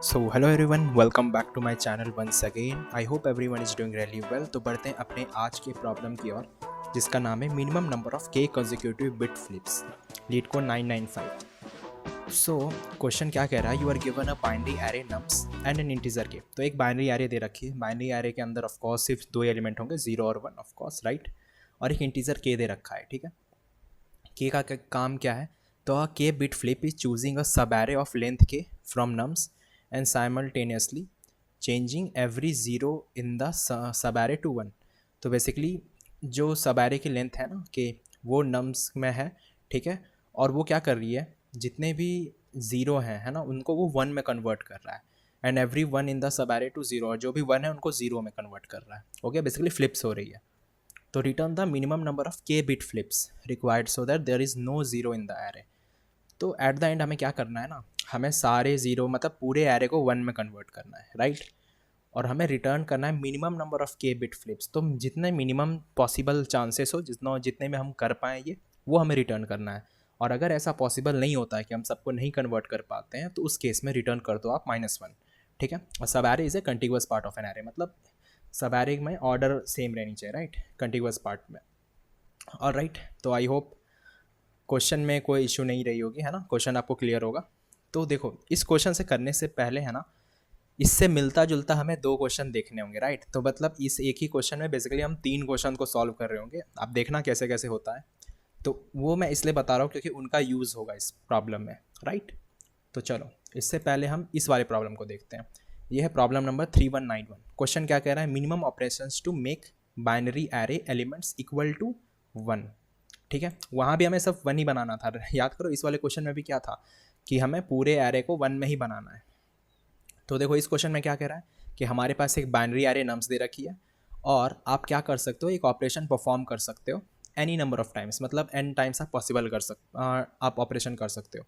So hello everyone, welcome back to my channel once again. I hope everyone is doing really well. तो बढ़ते हैं अपने आज के प्रॉब्लम की ओर, जिसका नाम है minimum number of K consecutive bit flips, LeetCode 995. So question क्या कह रहा है, you are given a binary array nums and an integer K. तो एक बाइनरी एरे दे रखी है. बाइनरी एरे के अंदर ऑफ कोर्स सिर्फ दो एलिमेंट होंगे, 0 और 1 ऑफ कोर्स, राइट. और एक इंटीजर के दे रखा है, ठीक है. के का काम क्या है, तो के bit flip is choosing a सब एरे ऑफ लेंथ के from nums and simultaneously changing every zero in the सब एरे टू 1. तो बेसिकली जो सब एरे की लेंथ है ना कि वो नम्स में है, ठीक है. और वो क्या कर रही है, जितने भी ज़ीरो हैं है ना, उनको वो 1 में कन्वर्ट कर रहा है. And every 1 in the sub array to 0, और जो भी 1 है उनको 0 में कन्वर्ट कर रहा है. ओके, बेसिकली फ्लिप्स हो रही है. तो return the minimum number of K bit flips required so that there is no zero in the array. तो एट द एंड हमें क्या करना है ना, हमें सारे ज़ीरो मतलब पूरे एरे को 1 में कन्वर्ट करना है, राइट. और हमें रिटर्न करना है minimum number of K bit flips. तो जितने मिनिमम पॉसिबल चांसेस हो, जितने में हम कर पाएँ ये, वो हमें रिटर्न करना है. और अगर ऐसा पॉसिबल नहीं होता है कि हम सबको नहीं कन्वर्ट कर पाते हैं, तो उस केस में रिटर्न कर दो आप -1, ठीक है. और subarray is a contiguous part of an array, मतलब सब एरे में ऑर्डर सेम रहनी चाहिए, राइट, कंटिग्यूअस पार्ट में. और राइट, तो आई होप क्वेश्चन में कोई इशू नहीं रही होगी, है ना, क्वेश्चन आपको क्लियर होगा. तो देखो, इस क्वेश्चन से करने से पहले है ना, इससे मिलता जुलता हमें दो क्वेश्चन देखने होंगे, राइट. तो मतलब इस एक ही क्वेश्चन में बेसिकली हम 3 क्वेश्चन को सॉल्व कर रहे होंगे. आप देखना कैसे कैसे होता है. तो वो मैं इसलिए बता रहा हूँ क्योंकि उनका यूज़ होगा इस प्रॉब्लम में, राइट. तो चलो, इससे पहले हम इस वाले प्रॉब्लम को देखते हैं. ये है प्रॉब्लम नंबर 3191. क्वेश्चन क्या कह रहा है, minimum operations to make binary array elements equal to 1, ठीक है. वहाँ भी हमें सब 1 ही बनाना था. याद करो, इस वाले क्वेश्चन में भी क्या था कि हमें पूरे एरे को 1 में ही बनाना है. तो देखो, इस क्वेश्चन में क्या कह रहा है कि हमारे पास एक बाइनरी एरे नम्स दे रखी है, और आप क्या कर सकते हो, एक ऑपरेशन परफॉर्म कर सकते हो एनी नंबर ऑफ टाइम्स, मतलब n टाइम्स आप पॉसिबल आप ऑपरेशन कर सकते हो.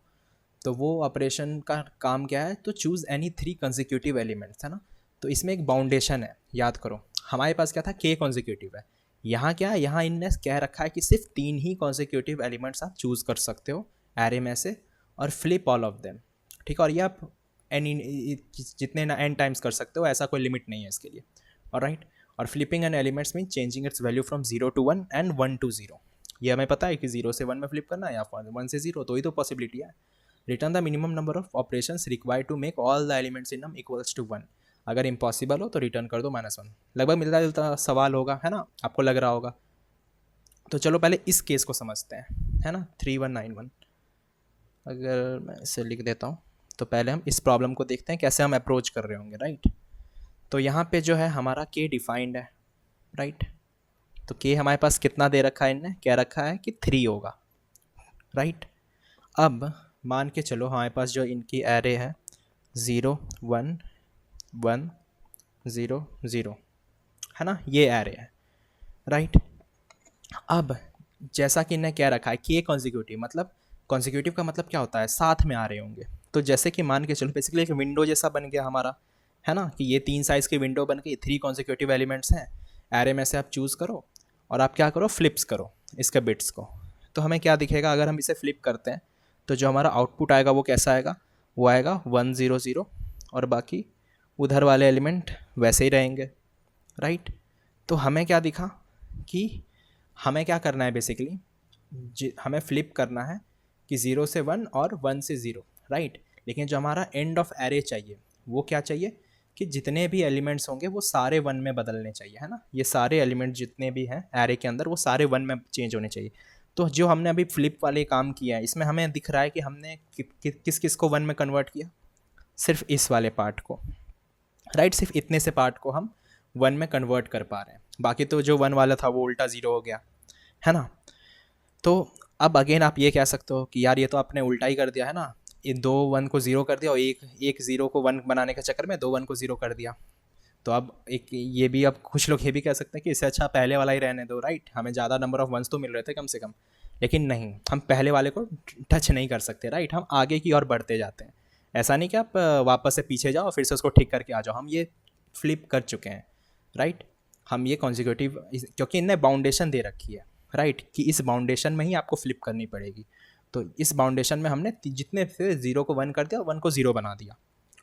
तो वो ऑपरेशन का काम क्या है, तो चूज़ एनी 3 कंसेक्यूटिव एलिमेंट्स, है ना. तो इसमें एक बाउंडेशन है. याद करो, हमारे पास क्या था, के कॉन्जिक्यूटिव है. यहाँ क्या है, यहाँ इनने कह रखा है कि सिर्फ 3 ही कॉन्जिक्यूटिव एलिमेंट्स आप चूज़ कर सकते हो एरे में से, और फ्लिप ऑल ऑफ देम, ठीक है. और ये आप जितने ना n टाइम्स कर सकते हो, ऐसा कोई लिमिट नहीं है इसके लिए. और राइट, और flipping an elements mean changing its value from 0 to 1 and 1 to 0. ये हमें पता है कि 0 से 1 में फ्लिप करना है या 1 से 0, तो ही तो पॉसिबिलिटी है. Return the minimum number of operations required to make all the elements in num equals to 1. अगर इम्पॉसिबल हो तो रिटर्न कर दो -1. लगभग मिलता जुलता सवाल होगा, है ना, आपको लग रहा होगा. तो चलो पहले इस केस को समझते हैं, है ना. 3191 अगर मैं इसे लिख देता हूँ, तो पहले हम इस प्रॉब्लम को देखते हैं कैसे हम अप्रोच कर रहे होंगे, राइट. तो यहाँ पे जो है हमारा के डिफाइंड है, राइट. तो के हमारे पास कितना दे रखा है, इनने क्या रखा है कि 3 होगा, राइट. अब मान के चलो हमारे पास जो इनकी एरे है 0 1 1 0 0, है ना, ये एरे है, राइट. अब जैसा कि इन्हें क्या रखा है, के कॉन्जिक्यूटिव, मतलब कॉन्जिक्यूटिव का मतलब क्या होता है, साथ में आ रहे होंगे. तो जैसे कि मान के चलो बेसिकली एक विंडो जैसा बन गया हमारा, है ना, कि ये 3 साइज़ की विंडो बन गई, 3 कॉन्जिक्यूटिव एलिमेंट्स हैं. एरे में से आप चूज़ करो और आप क्या करो, फ्लिप्स करो इसके बिट्स को. तो हमें क्या दिखेगा, अगर हम इसे फ्लिप करते हैं तो जो हमारा आउटपुट आएगा वो कैसा आएगा, वो आएगा 1 0 0, और बाकी उधर वाले एलिमेंट वैसे ही रहेंगे, राइट. तो हमें क्या दिखा कि हमें क्या करना है, बेसिकली हमें फ्लिप करना है कि 0 से 1 और 1 से 0, राइट. लेकिन जो हमारा एंड ऑफ एरे चाहिए, वो क्या चाहिए कि जितने भी एलिमेंट्स होंगे वो सारे 1 में बदलने चाहिए, है ना. ये सारे एलिमेंट जितने भी हैं एरे के अंदर, वो सारे 1 में चेंज होने चाहिए. तो जो हमने अभी फ्लिप वाले काम किया है, इसमें हमें दिख रहा है कि हमने किस किस को 1 में कन्वर्ट किया, सिर्फ इस वाले पार्ट को, राइट. सिर्फ इतने से पार्ट को हम 1 में कन्वर्ट कर पा रहे हैं. बाकी तो जो 1 वाला था वो उल्टा 0 हो गया, है ना. तो अब अगेन आप ये कह सकते हो कि यार ये तो आपने उल्टा ही कर दिया, है ना. ये 2 1 को 0 कर दिया, और एक 0 को 1 बनाने के चक्कर में 2 1 को 0 कर दिया. तो अब एक ये भी, अब कुछ लोग ये भी कह सकते हैं कि इससे अच्छा पहले वाला ही रहने दो, राइट. हमें ज़्यादा नंबर ऑफ वंस तो मिल रहे थे कम से कम. लेकिन नहीं, हम पहले वाले को टच नहीं कर सकते, राइट. हम आगे की ओर बढ़ते जाते हैं. ऐसा नहीं कि आप वापस से पीछे जाओ फिर से उसको ठीक करके आ जाओ. हम ये फ्लिप कर चुके हैं, राइट. हम ये कॉन्जिक्यूटिव, क्योंकि इनने बाउंडेशन दे रखी है, राइट, कि इस बाउंडेशन में ही आपको फ्लिप करनी पड़ेगी. तो इस बाउंडेशन में हमने जितने से 0 को 1 कर दिया, 1 को 0 बना दिया.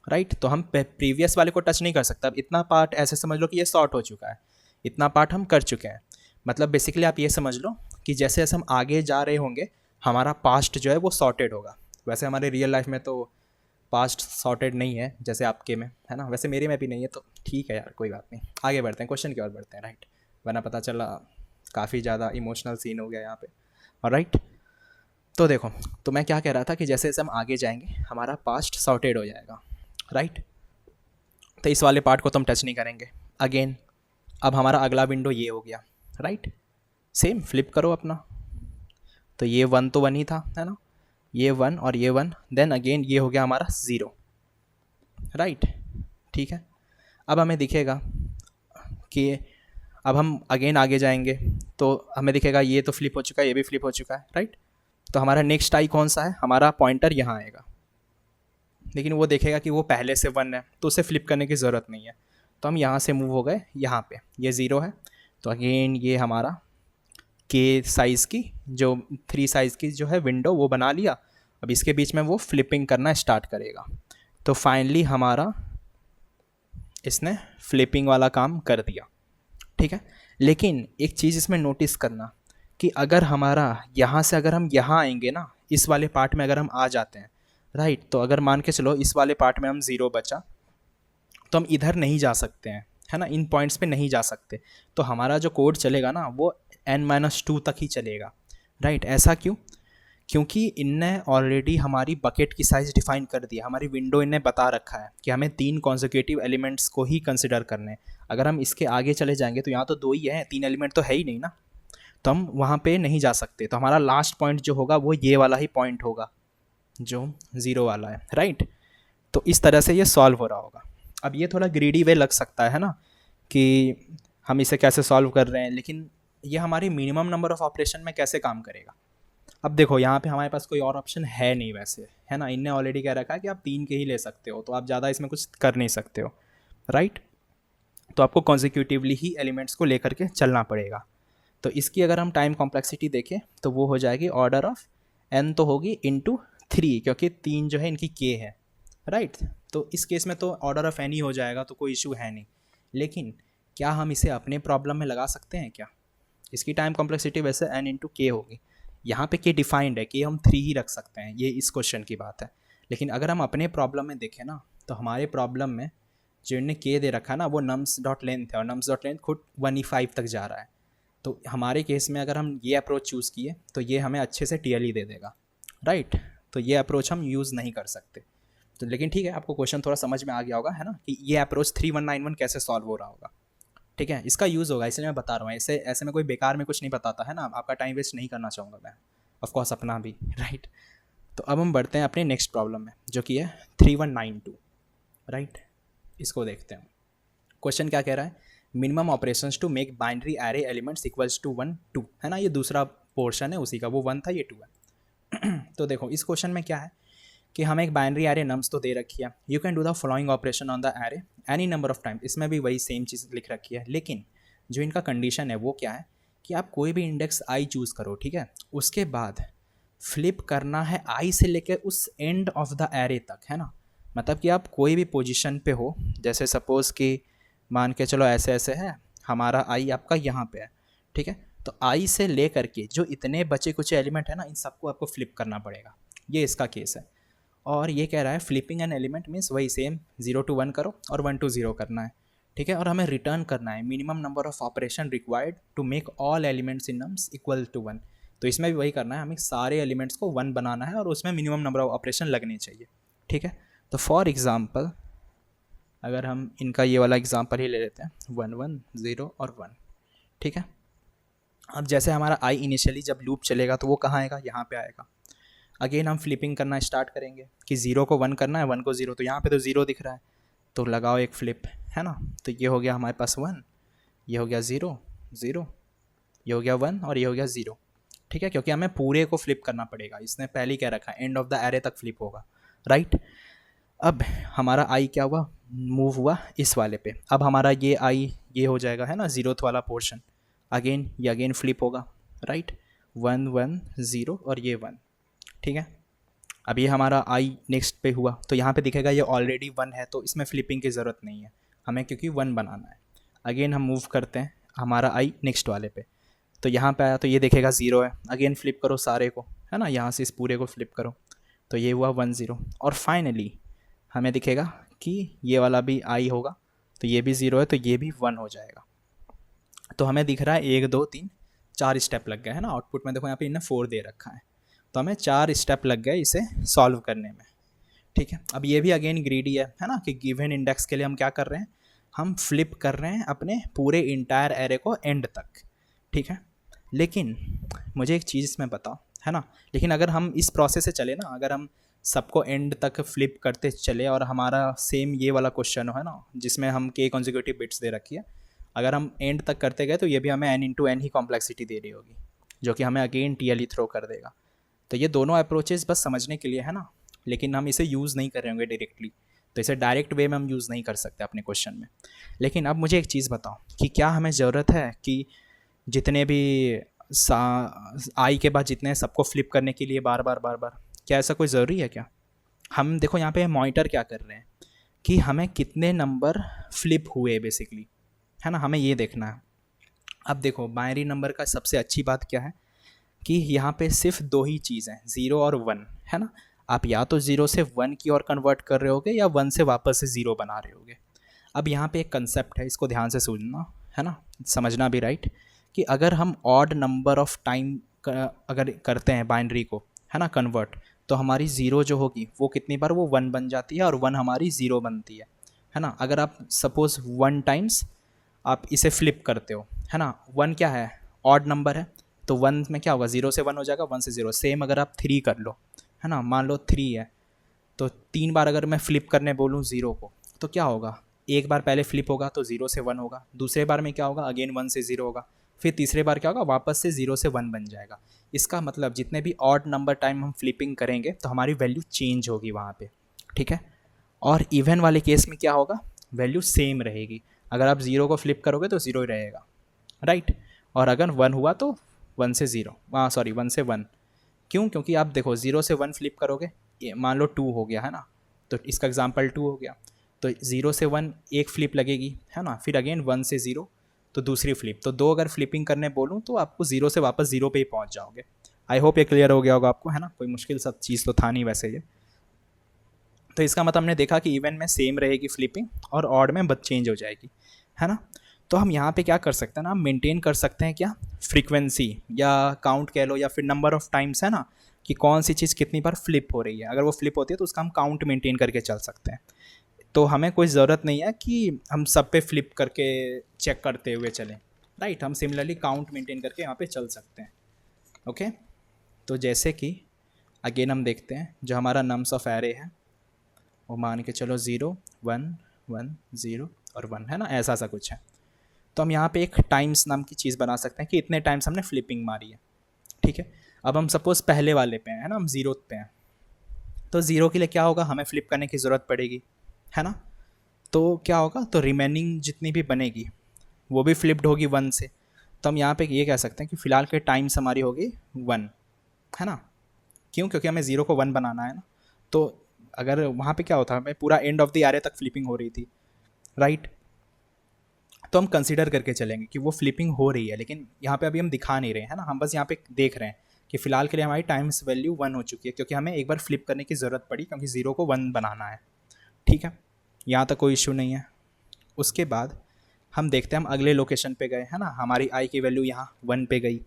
राइट। तो हम प्रीवियस वाले को टच नहीं कर सकते। अब इतना पार्ट ऐसे समझ लो कि ये सॉर्ट हो चुका है, इतना पार्ट हम कर चुके हैं। मतलब बेसिकली आप ये समझ लो कि जैसे जैसे हम आगे जा रहे होंगे हमारा पास्ट जो है वो सॉर्टेड होगा। वैसे हमारे रियल लाइफ में तो पास्ट सॉर्टेड नहीं है जैसे आपके में है ना, वैसे मेरे में भी नहीं है, तो ठीक है यार कोई बात नहीं। आगे बढ़ते हैं, क्वेश्चन की ओर बढ़ते हैं, राइट। वरना पता चला काफ़ी ज़्यादा इमोशनल सीन हो गया यहाँ पे, और राइट। तो देखो, तो मैं क्या कह रहा था कि जैसे जैसे हम आगे जाएंगे हमारा पास्ट सॉर्टेड हो जाएगा, राइट। तो इस वाले पार्ट को तो हम टच नहीं करेंगे। अगेन अब हमारा अगला विंडो ये हो गया, राइट। सेम फ्लिप करो अपना, तो ये वन तो वन ही था, है ना, ये वन और ये वन, देन अगेन ये हो गया हमारा ज़ीरो, राइट। ठीक है। अब हमें दिखेगा कि अब हम अगेन आगे जाएंगे तो हमें दिखेगा ये तो फ्लिप हो चुका है, ये भी फ्लिप हो चुका है, राइट। तो हमारा नेक्स्ट आई कौन सा है, हमारा पॉइंटर यहाँ आएगा, लेकिन वो देखेगा कि वो पहले से वन है तो उसे फ्लिप करने की ज़रूरत नहीं है। तो हम यहाँ से मूव हो गए यहाँ पे, ये ज़ीरो है, तो अगेन ये हमारा के साइज़ की जो 3 साइज़ की जो है विंडो वो बना लिया। अब इसके बीच में वो फ्लिपिंग करना स्टार्ट करेगा। तो फाइनली हमारा इसने फ्लिपिंग वाला काम कर दिया, ठीक है। लेकिन एक चीज़ इसमें नोटिस करना कि अगर हमारा यहाँ से अगर हम यहाँ आएंगे ना, इस वाले पार्ट में अगर हम आ जाते हैं, राइट, तो अगर मान के चलो इस वाले पार्ट में हम ज़ीरो बचा तो हम इधर नहीं जा सकते हैं, है ना, इन पॉइंट्स पे नहीं जा सकते। तो हमारा जो कोड चलेगा ना वो n-2 तक ही चलेगा, राइट। ऐसा क्यों? क्योंकि इनने ऑलरेडी हमारी बकेट की साइज़ डिफाइन कर दिया, हमारी विंडो इनने बता रखा है कि हमें 3 कॉन्जिक्यूटिव एलिमेंट्स को ही कंसिडर करने हैं। अगर हम इसके आगे चले जाएंगे तो यहाँ तो 2 ही हैं, 3 एलिमेंट तो है ही नहीं ना, तो हम वहाँ पे नहीं जा सकते। तो हमारा लास्ट पॉइंट जो होगा वो ये वाला ही पॉइंट होगा जो ज़ीरो वाला है, राइट। तो इस तरह से ये सॉल्व हो रहा होगा। अब ये थोड़ा ग्रीडी वे लग सकता है ना कि हम इसे कैसे सॉल्व कर रहे हैं, लेकिन ये हमारी मिनिमम नंबर ऑफ़ ऑपरेशन में कैसे काम करेगा। अब देखो यहाँ पे हमारे पास कोई और ऑप्शन है नहीं वैसे, है ना, इनने ऑलरेडी कह रखा है कि आप 3 के ही ले सकते हो, तो आप ज़्यादा इसमें कुछ कर नहीं सकते हो, राइट। तो आपको कॉन्जिक्यूटिवली ही एलिमेंट्स को लेकर के चलना पड़ेगा। तो इसकी अगर हम टाइम कॉम्प्लेक्सिटी देखें तो वो हो जाएगी ऑर्डर ऑफ n तो होगी इंटू 3, क्योंकि 3 जो है इनकी k है, राइट। तो इस केस में तो ऑर्डर ऑफ n ही हो जाएगा, तो कोई इशू है नहीं। लेकिन क्या हम इसे अपने प्रॉब्लम में लगा सकते हैं क्या? इसकी टाइम कॉम्प्लेक्सिटी वैसे n इंटू k होगी, यहाँ पे k डिफाइंड है कि हम 3 ही रख सकते हैं, ये इस क्वेश्चन की बात है। लेकिन अगर हम अपने प्रॉब्लम में देखें ना तो हमारे प्रॉब्लम में जो इन्हें k दे रखा है ना वो नम्स डॉट लेंथ है, और नम्स डॉट लेंथ खुद 1e5 तक जा रहा है। तो हमारे केस में अगर हम ये अप्रोच चूज़ किए तो ये हमें अच्छे से TLE दे देगा, राइट। तो ये अप्रोच हम यूज़ नहीं कर सकते। तो लेकिन ठीक है, आपको क्वेश्चन थोड़ा समझ में आ गया होगा, है ना, कि ये अप्रोच 3191 कैसे सॉल्व हो रहा होगा, ठीक है। इसका यूज़ होगा, इसलिए मैं बता रहा हूँ। ऐसे में कोई बेकार में कुछ नहीं बताता, है ना, आपका टाइम वेस्ट नहीं करना चाहूँगा मैं, ऑफकोर्स अपना भी, राइट। तो अब हम बढ़ते हैं अपने नेक्स्ट प्रॉब्लम में जो कि है 3192, राइट। इसको देखते हैं। क्वेश्चन क्या कह रहा है, minimum operations to make binary array elements equals to 1 2, है ना, ये दूसरा पोर्शन है उसी का, वो 1 था ये 2 है। तो देखो इस क्वेश्चन में क्या है कि हमें एक बाइनरी एरे नम्स तो दे रखी है, you can do the following operation on the array any number of time, इसमें भी वही सेम चीज़ लिख रखी है। लेकिन जो इनका कंडीशन है वो क्या है कि आप कोई भी इंडेक्स आई चूज़ करो, ठीक है, उसके बाद फ्लिप करना है आई से लेकर उस एंड ऑफ द एरे तक, है ना। मतलब कि आप कोई भी पोजीशन पे हो, जैसे सपोज़ कि मान के चलो ऐसे ऐसे है, हमारा आई आपका यहाँ पे है, ठीक है। तो आई से ले करके जो इतने बचे कुछ एलिमेंट है ना, इन सबको आपको फ्लिप करना पड़ेगा, ये इसका केस है। और ये कह रहा है फ्लिपिंग एन एलिमेंट मीन्स वही सेम 0 to 1 करो और 1 to 0 करना है, ठीक है। और हमें रिटर्न करना है minimum number of operations required to make all elements in nums equal to 1। तो इसमें भी वही करना है, हमें सारे एलिमेंट्स को 1 बनाना है और उसमें मिनिमम नंबर ऑफ ऑपरेशन लगने चाहिए, ठीक है। तो फॉर एग्जाम्पल अगर हम इनका ये वाला एग्जाम्पल ही ले लेते हैं 1 1 0 और 1, ठीक है। अब जैसे हमारा आई इनिशियली जब लूप चलेगा तो वो कहाँ आएगा, यहाँ पे आएगा। अगेन हम फ्लिपिंग करना स्टार्ट करेंगे कि 0 को 1 करना है, 1 को 0, तो यहाँ पे तो 0 दिख रहा है, तो लगाओ एक फ्लिप, है ना। तो ये हो गया हमारे पास 1, ये हो गया 0 0, ये हो गया 1 और ये हो गया 0, ठीक है, क्योंकि हमें पूरे को फ्लिप करना पड़ेगा, इसने पहले ही कह रखा है एंड ऑफ द एरे तक फ्लिप होगा, राइट। अब हमारा आई क्या हुआ, मूव हुआ इस वाले पे। अब हमारा ये आई ये हो जाएगा, है ना, 0th वाला पोर्शन, अगेन ये अगेन फ्लिप होगा, राइट, 1 1 0 और ये 1, ठीक है। अब ये हमारा आई नेक्स्ट पे हुआ, तो यहाँ पे दिखेगा ये ऑलरेडी 1 है, तो इसमें फ्लिपिंग की ज़रूरत नहीं है हमें, क्योंकि 1 बनाना है। अगेन हम मूव करते हैं हमारा आई नेक्स्ट वाले पे, तो यहाँ पे आया तो ये देखेगा 0 है। अगेन फ्लिप करो सारे को, है ना, यहाँ से इस पूरे को फ्लिप करो, तो ये हुआ 1 0। और फाइनली हमें दिखेगा कि ये वाला भी आई होगा, तो ये भी 0 है, तो ये भी 1 हो जाएगा। तो हमें दिख रहा है 1 2 3 4 स्टेप लग गए, है ना। आउटपुट में देखो यहाँ पे इन्हें 4 दे रखा है, तो हमें 4 स्टेप लग गए इसे सॉल्व करने में। ठीक है, अब ये भी अगेन ग्रीडी है ना, कि गिवन इंडेक्स के लिए हम क्या कर रहे हैं, हम फ्लिप कर रहे हैं अपने पूरे इंटायर एरे को एंड तक। ठीक है, लेकिन मुझे एक चीज़ इसमें बताओ, है ना, लेकिन अगर हम इस प्रोसेस से चले ना, अगर हम सबको एंड तक फ्लिप करते चले और हमारा सेम ये वाला क्वेश्चन हो, है ना, जिसमें हम के कॉन्जिक्यूटिव बिट्स दे रखी है, अगर हम एंड तक करते गए तो ये भी हमें n इंटू एन ही कॉम्प्लेक्सिटी दे रही होगी, जो कि हमें अगेन टीएलई थ्रो कर देगा। तो ये दोनों अप्रोचेस बस समझने के लिए है ना, लेकिन हम इसे यूज़ नहीं कर रहे होंगे डायरेक्टली, तो इसे डायरेक्ट वे में हम यूज़ नहीं कर सकते अपने क्वेश्चन में। लेकिन अब मुझे एक चीज़ बताओ कि क्या हमें ज़रूरत है कि जितने भी आई के बाद जितने सबको फ्लिप करने के लिए बार बार, क्या ऐसा कोई ज़रूरी है क्या? हम देखो यहाँ पे मॉनिटर क्या कर रहे हैं कि हमें कितने नंबर फ्लिप हुए बेसिकली, है ना, हमें ये देखना है। अब देखो बाइनरी नंबर का सबसे अच्छी बात क्या है कि यहाँ पे सिर्फ 2 ही चीज़ हैं, 0 और 1, है ना। आप या तो 0 से 1 की ओर कन्वर्ट कर रहे होगे या 1 से वापस से 0 बना रहे होगे। अब यहाँ पे एक कंसेप्ट है, इसको ध्यान से सुनना, है ना, समझना भी, राइट, कि अगर हम ऑड नंबर ऑफ टाइम अगर करते हैं बाइनरी को, है ना, कन्वर्ट, तो हमारी 0 जो होगी वो कितनी बार वो 1 बन जाती है और 1 हमारी 0 बनती है ना। अगर आप सपोज़ 1 टाइम्स आप इसे फ्लिप करते हो, है ना, 1 क्या है, ऑड नंबर है, तो 1 में क्या होगा, 0 से 1 हो जाएगा, 1 से 0। सेम अगर आप 3 कर लो, है ना, मान लो 3 है, तो 3 बार अगर मैं फ्लिप करने बोलूँ 0 को, तो क्या होगा, एक बार पहले फ्लिप होगा तो 0 से 1 होगा, दूसरे बार में क्या होगा, अगेन 1 से 0 होगा, फिर तीसरे बार क्या होगा, वापस से 0 से 1 बन जाएगा। इसका मतलब जितने भी ऑड नंबर टाइम हम फ्लिपिंग करेंगे तो हमारी वैल्यू चेंज होगी वहाँ पे। ठीक है, और इवन वाले केस में क्या होगा, वैल्यू सेम रहेगी। अगर आप 0 को फ्लिप करोगे तो 0 ही रहेगा, राइट, और अगर 1 हुआ तो 1 से 0, सॉरी 1 से 1। क्यों, क्योंकि आप देखो 0 से 1 फ्लिप करोगे, मान लो 2 हो गया, है ना, तो इसका एग्जाम्पल 2 हो गया, तो 0 से 1 एक फ्लिप लगेगी, है ना, फिर अगेन 1 से 0 तो दूसरी फ्लिप, तो 2 अगर फ्लिपिंग करने बोलूँ तो आपको 0 से वापस 0 पे ही पहुँच जाओगे। आई होप ये क्लियर हो गया होगा आपको, है ना, कोई मुश्किल सब चीज़ तो था नहीं वैसे ये। तो इसका मतलब हमने देखा कि इवन में सेम रहेगी फ्लिपिंग और ऑड में बस चेंज हो जाएगी, है ना। तो हम यहाँ पे क्या कर सकते हैं ना, मेंटेन कर सकते हैं क्या, फ्रीक्वेंसी या काउंट कह लो या फिर नंबर ऑफ टाइम्स, है ना, कि कौन सी चीज़ कितनी बार फ्लिप हो रही है। अगर वो फ्लिप होती है तो उसका हम काउंट मेंटेन करके चल सकते हैं। तो हमें कोई ज़रूरत नहीं है कि हम सब पे फ्लिप करके चेक करते हुए चलें, राइट, हम सिमिलरली काउंट मेंटेन करके यहाँ पे चल सकते हैं। ओके, तो जैसे कि अगेन हम देखते हैं जो हमारा नम्स ऑफ एरे है वो मान के चलो 0 1 1 0 और 1, है ना, ऐसा सा कुछ है। तो हम यहाँ पे एक टाइम्स नाम की चीज़ बना सकते हैं कि इतने टाइम्स हमने फ्लिपिंग मारी है। ठीक है, अब हम सपोज़ पहले वाले पे हैं, है ना, हम 0 पे हैं, तो 0 के लिए क्या होगा, हमें फ्लिप करने की ज़रूरत पड़ेगी, है ना। तो क्या होगा, तो रिमेनिंग जितनी भी बनेगी वो भी फ्लिप्ड होगी 1 से। तो हम यहाँ पे ये कह सकते हैं कि फ़िलहाल के टाइम्स हमारी होगी 1, है ना। क्यों, क्योंकि हमें 0 को 1 बनाना है ना। तो अगर वहाँ पे क्या होता है, हमें पूरा एंड ऑफ द एरे तक फ्लिपिंग हो रही थी, राइट, तो हम कंसीडर करके चलेंगे कि वो फ्लिपिंग हो रही है, लेकिन यहाँ पे अभी हम दिखा नहीं रहे हैं, है ना, हम बस यहाँ पे देख रहे हैं कि फ़िलहाल के लिए हमारी टाइम्स वैल्यू 1 हो चुकी है, क्योंकि हमें एक बार फ्लिप करने की ज़रूरत पड़ी क्योंकि 0 को 1 बनाना है। ठीक है, यहाँ तक कोई इशू नहीं है। उसके बाद हम देखते हैं, हम अगले लोकेशन पे गए, है ना, हमारी आई की वैल्यू यहाँ 1 पे गई।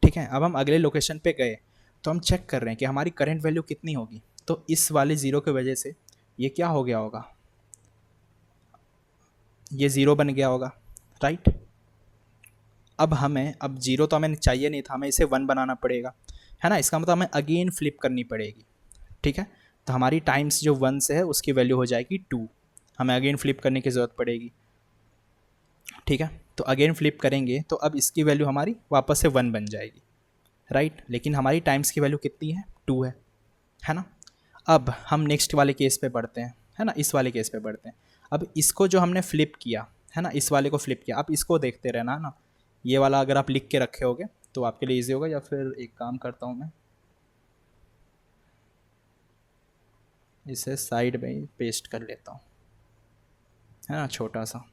ठीक है, अब हम अगले लोकेशन पे गए तो हम चेक कर रहे हैं कि हमारी करंट वैल्यू कितनी होगी। तो इस वाले 0 की वजह से ये क्या हो गया होगा, ये 0 बन गया होगा, राइट। अब 0 तो हमें चाहिए नहीं था, हमें इसे 1 बनाना पड़ेगा, है ना। इसका मतलब हमें अगेन फ्लिप करनी पड़ेगी। ठीक है, तो हमारी टाइम्स जो 1 से है उसकी वैल्यू हो जाएगी 2, हमें अगेन फ्लिप करने की ज़रूरत पड़ेगी। ठीक है, तो अगेन फ्लिप करेंगे तो अब इसकी वैल्यू हमारी वापस से 1 बन जाएगी, राइट, लेकिन हमारी टाइम्स की वैल्यू कितनी है, 2 है ना। अब हम नेक्स्ट वाले केस पे बढ़ते हैं, है ना, इस वाले केस पे बढ़ते हैं। अब इसको जो हमने फ्लिप किया, है ना, इस वाले को फ्लिप किया, आप इसको देखते रहना, है ना। ये वाला अगर आप लिख के रखे होगे तो आपके लिए ईजी होगा, या फिर एक काम करता हूँ मैं, इसे साइड में ही पेस्ट कर लेता हूँ, है ना, छोटा सा,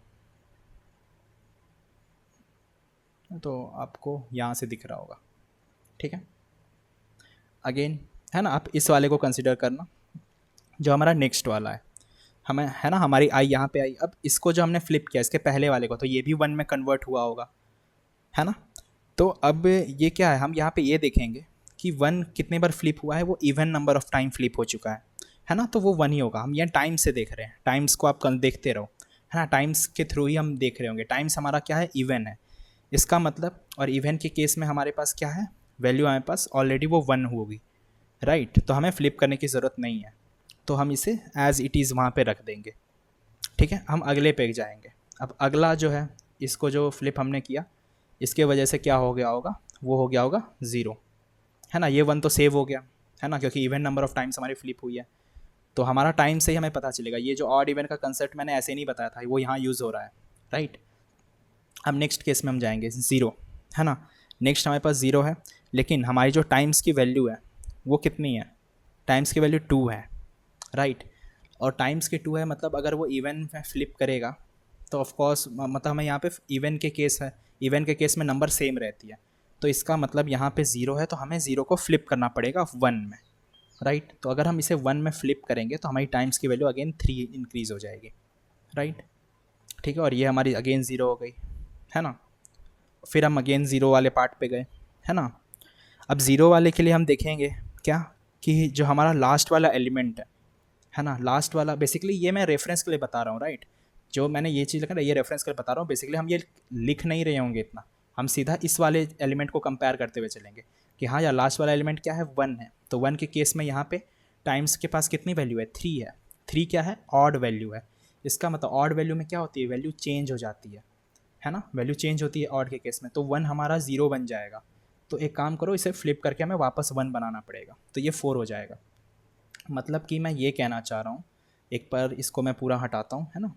तो आपको यहाँ से दिख रहा होगा। ठीक है, अगेन है ना, आप इस वाले को कंसिडर करना जो हमारा नेक्स्ट वाला है। हमें है ना, हमारी आई यहाँ पे आई, अब इसको जो हमने फ्लिप किया इसके पहले वाले को, तो ये भी वन में कन्वर्ट हुआ होगा, है ना। तो अब ये क्या है, हम यहाँ पे ये देखेंगे कि वन कितने बार फ्लिप हुआ है, वो even number of time flip हो चुका है ना, तो वो वन ही होगा। हम यहाँ टाइम से देख रहे हैं, टाइम्स को आप कल देखते रहो, है ना, टाइम्स के थ्रू ही हम देख रहे होंगे। टाइम्स हमारा क्या है, इवन है, इसका मतलब, और इवन के केस में हमारे पास क्या है, वैल्यू हमारे पास ऑलरेडी वो वन होगी, राइट। तो हमें फ्लिप करने की ज़रूरत नहीं है, तो हम इसे एज इट इज़ वहाँ पे रख देंगे। ठीक है, हम अगले पे जाएंगे। अब अगला जो है, इसको जो फ्लिप हमने किया इसके वजह से क्या हो गया होगा, वो हो गया होगा ज़ीरो, है ना। ये वन तो सेव हो गया, है ना, क्योंकि इवन नंबर ऑफ टाइम्स हमारी फ्लिप हुई है, तो हमारा टाइम से ही हमें पता चलेगा। ये जो ऑड इवन का कंसेप्ट मैंने ऐसे नहीं बताया था, वो यहाँ यूज़ हो रहा है, राइट। अब नेक्स्ट केस में हम जाएंगे, ज़ीरो, है ना। नेक्स्ट हमारे पास ज़ीरो है, लेकिन हमारी जो टाइम्स की वैल्यू है वो कितनी है, टाइम्स की वैल्यू टू है, राइट। और टाइम्स के टू है, मतलब अगर वो इवन में फ्लिप करेगा तो ऑफ कोर्स, मतलब हमें यहाँ पे इवन के केस है, इवन के केस में नंबर सेम रहती है, तो इसका मतलब यहाँ पे ज़ीरो है, तो हमें ज़ीरो को फ्लिप करना पड़ेगा वन में, राइट। तो अगर हम इसे वन में फ्लिप करेंगे तो हमारी टाइम्स की वैल्यू अगेन थ्री इंक्रीज़ हो जाएगी, राइट। ठीक है, और ये हमारी अगेन ज़ीरो हो गई, है ना। फिर हम अगेन ज़ीरो वाले पार्ट पे गए, है ना। अब ज़ीरो वाले के लिए हम देखेंगे क्या, कि जो हमारा लास्ट वाला एलिमेंट है ना, लास्ट वाला, बेसिकली ये मैं रेफरेंस के लिए बता रहा हूँ, राइट। जो मैंने ये चीज़ लिखा ना, ये रेफरेंस के लिए बता रहा हूँ, बेसिकली हम ये लिख नहीं रहे होंगे इतना, हम सीधा इस वाले एलिमेंट को कंपेयर करते हुए चलेंगे कि हाँ यार, लास्ट वाला एलिमेंट क्या है, वन है, तो वन के केस में यहाँ पे टाइम्स के पास कितनी वैल्यू है, थ्री है। थ्री क्या है, ऑड वैल्यू है, इसका मतलब ऑड वैल्यू में क्या होती है, वैल्यू चेंज हो जाती है ना, वैल्यू चेंज होती है ऑड के केस में, तो वन हमारा ज़ीरो बन जाएगा। तो एक काम करो, इसे फ्लिप करके हमें वापस वन बनाना पड़ेगा, तो ये फोर हो जाएगा। मतलब कि मैं ये कहना चाह रहा हूँ, एक बार इसको मैं पूरा हटाता हूँ, है ना।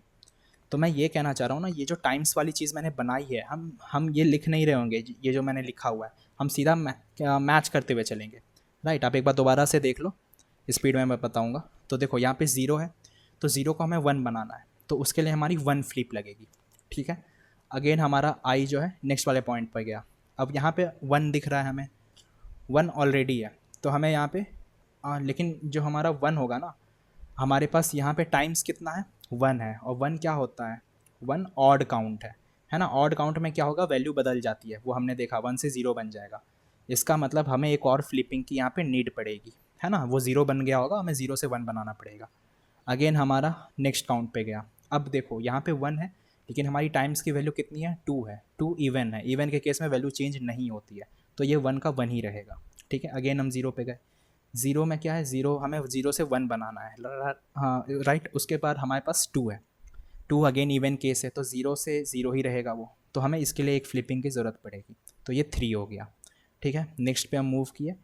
तो मैं ये कहना चाह रहा हूँ ना, ये जो टाइम्स वाली चीज़ मैंने बनाई है, हम ये लिख नहीं रहे होंगे, ये जो मैंने लिखा हुआ है हम सीधा मैच करते हुए चलेंगे, राइट। आप एक बार दोबारा से देख लो, स्पीड में मैं बताऊँगा। तो देखो यहाँ पे ज़ीरो है, तो ज़ीरो को हमें वन बनाना है, तो उसके लिए हमारी वन फ्लिप लगेगी। ठीक है, अगेन हमारा आई जो है नेक्स्ट वाले पॉइंट पर गया। अब यहाँ पे वन दिख रहा है हमें, वन ऑलरेडी है, तो हमें यहाँ पे लेकिन जो हमारा वन होगा ना, हमारे पास यहाँ पे टाइम्स कितना है, वन है, और वन क्या होता है, वन ऑड काउंट है ना। ऑड काउंट में क्या होगा, वैल्यू बदल जाती है, वो हमने देखा, वन से ज़ीरो बन जाएगा। इसका मतलब हमें एक और फ्लिपिंग की यहाँ पे नीड पड़ेगी, है ना। वो ज़ीरो बन गया होगा, हमें ज़ीरो से वन बनाना पड़ेगा। अगेन हमारा नेक्स्ट काउंट पे गया। अब देखो यहाँ पे वन है, लेकिन हमारी टाइम्स की वैल्यू कितनी है, टू है, टू इवन है, इवन के केस में वैल्यू चेंज नहीं होती है, तो ये वन का वन ही रहेगा। ठीक है, अगेन हम ज़ीरो पे गए, ज़ीरो में क्या है, ज़ीरो हमें ज़ीरो से वन बनाना है, हाँ राइट। उसके बाद हमारे पास टू है, टू अगेन इवन केस है, तो ज़ीरो से ज़ीरो ही रहेगा वो, तो हमें इसके लिए एक फ्लिपिंग की ज़रूरत पड़ेगी, तो ये थ्री हो गया। ठीक है, नेक्स्ट पे हम मूव किए।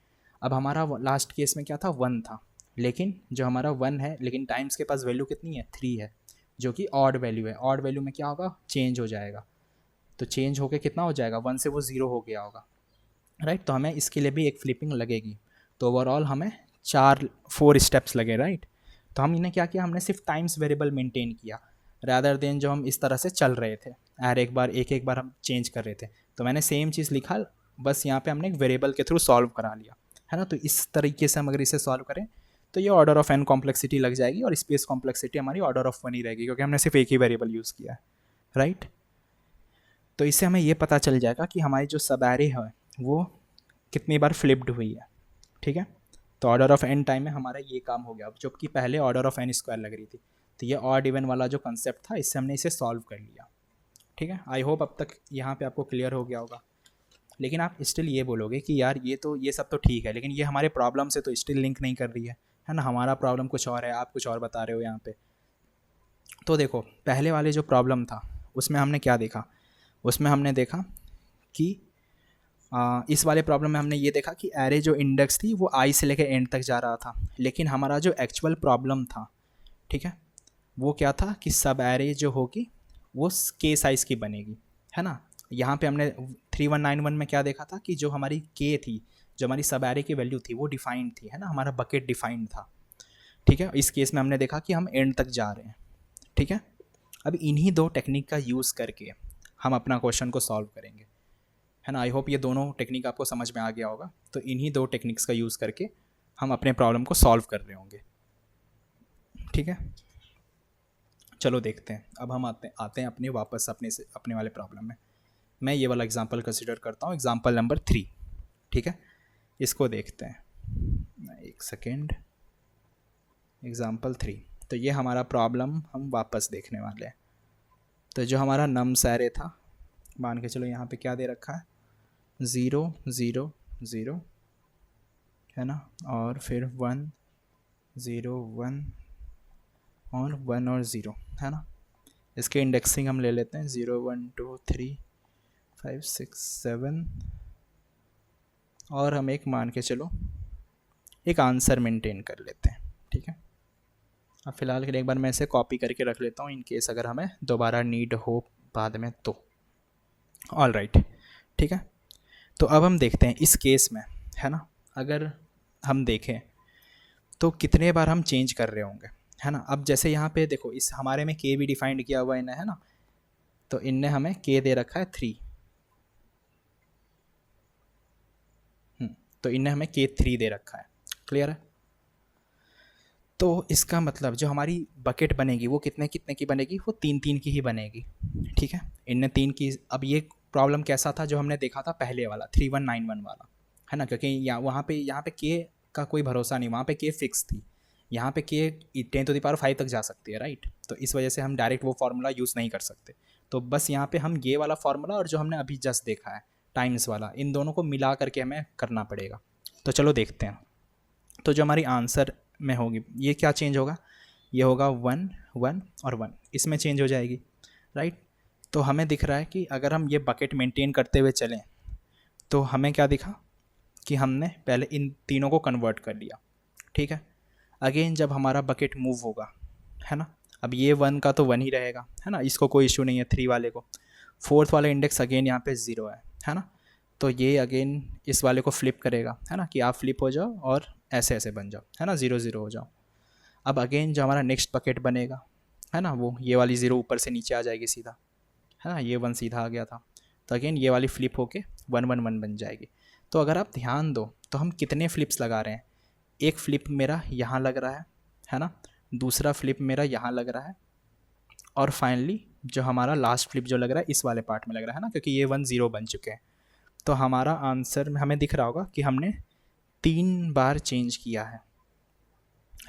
अब हमारा लास्ट केस में क्या था, वन था, लेकिन जो हमारा वन है, लेकिन टाइम्स के पास वैल्यू कितनी है, थ्री है, जो कि ऑड वैल्यू है। ऑड वैल्यू में क्या होगा, चेंज हो जाएगा, तो चेंज होकर कितना हो जाएगा, वन से वो ज़ीरो हो गया होगा, राइट। तो हमें इसके लिए भी एक फ्लिपिंग लगेगी, तो ओवरऑल हमें फोर स्टेप्स लगे, राइट। तो हम इन्हें क्या किया, हमने सिर्फ टाइम्स वेरिएबल मेंटेन किया, रैदर देन जो हम इस तरह से चल रहे थे, हर एक बार हम चेंज कर रहे थे। तो मैंने सेम चीज़ लिखा, बस यहाँ पे हमने एक वेरिएबल के थ्रू सॉल्व करा लिया, है ना। तो इस तरीके से हम अगर इसे सॉल्व करें तो ये ऑर्डर ऑफ एन कॉम्प्लेक्सिटी लग जाएगी, और स्पेस कॉम्प्लेक्सिटी हमारी ऑर्डर ऑफ वन ही रहेगी, क्योंकि हमने सिर्फ एक ही वेरिएबल यूज़ किया है, राइट। तो इससे हमें ये पता चल जाएगा कि हमारी जो सब एरे है वो कितनी बार फ्लिप्ड हुई है। ठीक है, तो ऑर्डर ऑफ एन टाइम में हमारा ये काम हो गया, जबकि पहले ऑर्डर ऑफ एन स्क्वायर लग रही थी। तो ये ऑड इवन वाला जो कंसेप्ट था, इससे हमने इसे सॉल्व कर लिया। ठीक है, आई होप अब तक यहाँ पे आपको क्लियर हो गया होगा। लेकिन आप स्टिल ये बोलोगे कि यार ये सब तो ठीक है, लेकिन ये हमारे प्रॉब्लम से तो स्टिल लिंक नहीं कर रही है ना। हमारा प्रॉब्लम कुछ और है, आप कुछ और बता रहे हो यहाँ पे। तो देखो, पहले वाले जो प्रॉब्लम था उसमें हमने क्या देखा, उसमें हमने देखा कि इस वाले प्रॉब्लम में हमने ये देखा कि एरे जो इंडेक्स थी वो आई से लेकर एंड तक जा रहा था, लेकिन हमारा जो एक्चुअल प्रॉब्लम था, ठीक है, वो क्या था कि सब एरे जो होगी वो के साइज़ की बनेगी, है ना। यहाँ पे हमने 3191 में क्या देखा था कि जो हमारी के थी, जो हमारी सब एरे की वैल्यू थी वो डिफाइंड थी, है ना, हमारा बकेट डिफाइंड था। ठीक है, इस केस में हमने देखा कि हम एंड तक जा रहे हैं। ठीक है, अब इन्हीं दो टेक्निक का यूज़ करके हम अपना क्वेश्चन को सॉल्व करेंगे, है ना। आई होप ये दोनों टेक्निक आपको समझ में आ गया होगा। तो इन्हीं दो टेक्निक्स का यूज़ करके हम अपने प्रॉब्लम को सॉल्व कर रहे होंगे। ठीक है, चलो देखते हैं। अब हम आते हैं अपने वापस अपने वाले प्रॉब्लम में। मैं ये वाला एग्जांपल कंसिडर करता हूँ, एग्जांपल नंबर 3। ठीक है, इसको देखते हैं, एक सेकेंड। एग्जांपल 3, तो ये हमारा प्रॉब्लम हम वापस देखने वाले हैं। तो जो हमारा नम्स एरे था, मान के चलो यहाँ पे क्या दे रखा है, 0 0 0, है ना, और फिर 1 0 1 और 1 और 0, है ना। इसके इंडेक्सिंग हम ले लेते हैं 0 1 2 3 5 6 7, और हम एक मान के चलो एक आंसर मेंटेन कर लेते हैं। ठीक है, अब फिलहाल के लिए एक बार मैं इसे कॉपी करके रख लेता हूँ इन केस अगर हमें दोबारा नीड हो बाद में तो। ऑल राइट, ठीक है। तो अब हम देखते हैं इस केस में, है ना, अगर हम देखें तो कितने बार हम चेंज कर रहे होंगे, है ना। अब जैसे यहाँ पे देखो, इस हमारे में के भी डिफाइंड किया हुआ इन्हें, है ना। तो इनने हमें के दे रखा है 3, तो इनने हमें के 3 दे रखा है। क्लियर है। तो इसका मतलब जो हमारी बकेट बनेगी वो कितने कितने की बनेगी, वो 3 3 की ही बनेगी। ठीक है, इनने 3 की। अब ये प्रॉब्लम कैसा था जो हमने देखा था पहले वाला 3191 वाला, है ना, क्योंकि यहाँ पे के का कोई भरोसा नहीं, वहाँ पे के फिक्स थी, यहाँ पे के 10⁵ तक जा सकती है, राइट। तो इस वजह से हम डायरेक्ट वो फार्मूला यूज़ नहीं कर सकते। तो बस यहाँ पे हम ये वाला फार्मूला और जो हमने अभी जस्ट देखा है टाइम्स वाला, इन दोनों को मिला करके हमें करना पड़ेगा। तो चलो देखते हैं। तो जो हमारी आंसर में होगी, ये क्या चेंज होगा, ये होगा 1 1 और 1, इसमें चेंज हो जाएगी, राइट। तो हमें दिख रहा है कि अगर हम ये बकेट मेंटेन करते हुए चलें तो हमें क्या दिखा कि हमने पहले इन तीनों को कन्वर्ट कर लिया। ठीक है, अगेन जब हमारा बकेट मूव होगा, है ना, अब ये 1 का तो 1 ही रहेगा, है ना, इसको कोई इशू नहीं है 3 वाले को। 4th वाला इंडेक्स अगेन यहाँ पे 0 है ना। तो ये अगेन इस वाले को फ्लिप करेगा, है ना, कि आप फ्लिप हो जाओ और ऐसे ऐसे बन जाओ, है ना, 0 0 हो जाओ। अब अगेन जो हमारा नेक्स्ट बकेट बनेगा, है ना, वो ये वाली 0 ऊपर से नीचे आ जाएगी सीधा, है ना, ये 1 सीधा आ गया था। तो अगेन ये वाली फ्लिप होके 1 1 1 बन जाएगी। तो अगर आप ध्यान दो तो हम कितने फ्लिप्स लगा रहे हैं, एक फ्लिप मेरा यहाँ लग रहा है ना, दूसरा फ्लिप मेरा यहाँ लग रहा है, और फाइनली जो हमारा लास्ट फ्लिप जो लग रहा है इस वाले पार्ट में लग रहा है ना, क्योंकि ये 1 0 बन चुके हैं। तो हमारा आंसर में हमें दिख रहा होगा कि हमने 3 बार चेंज किया है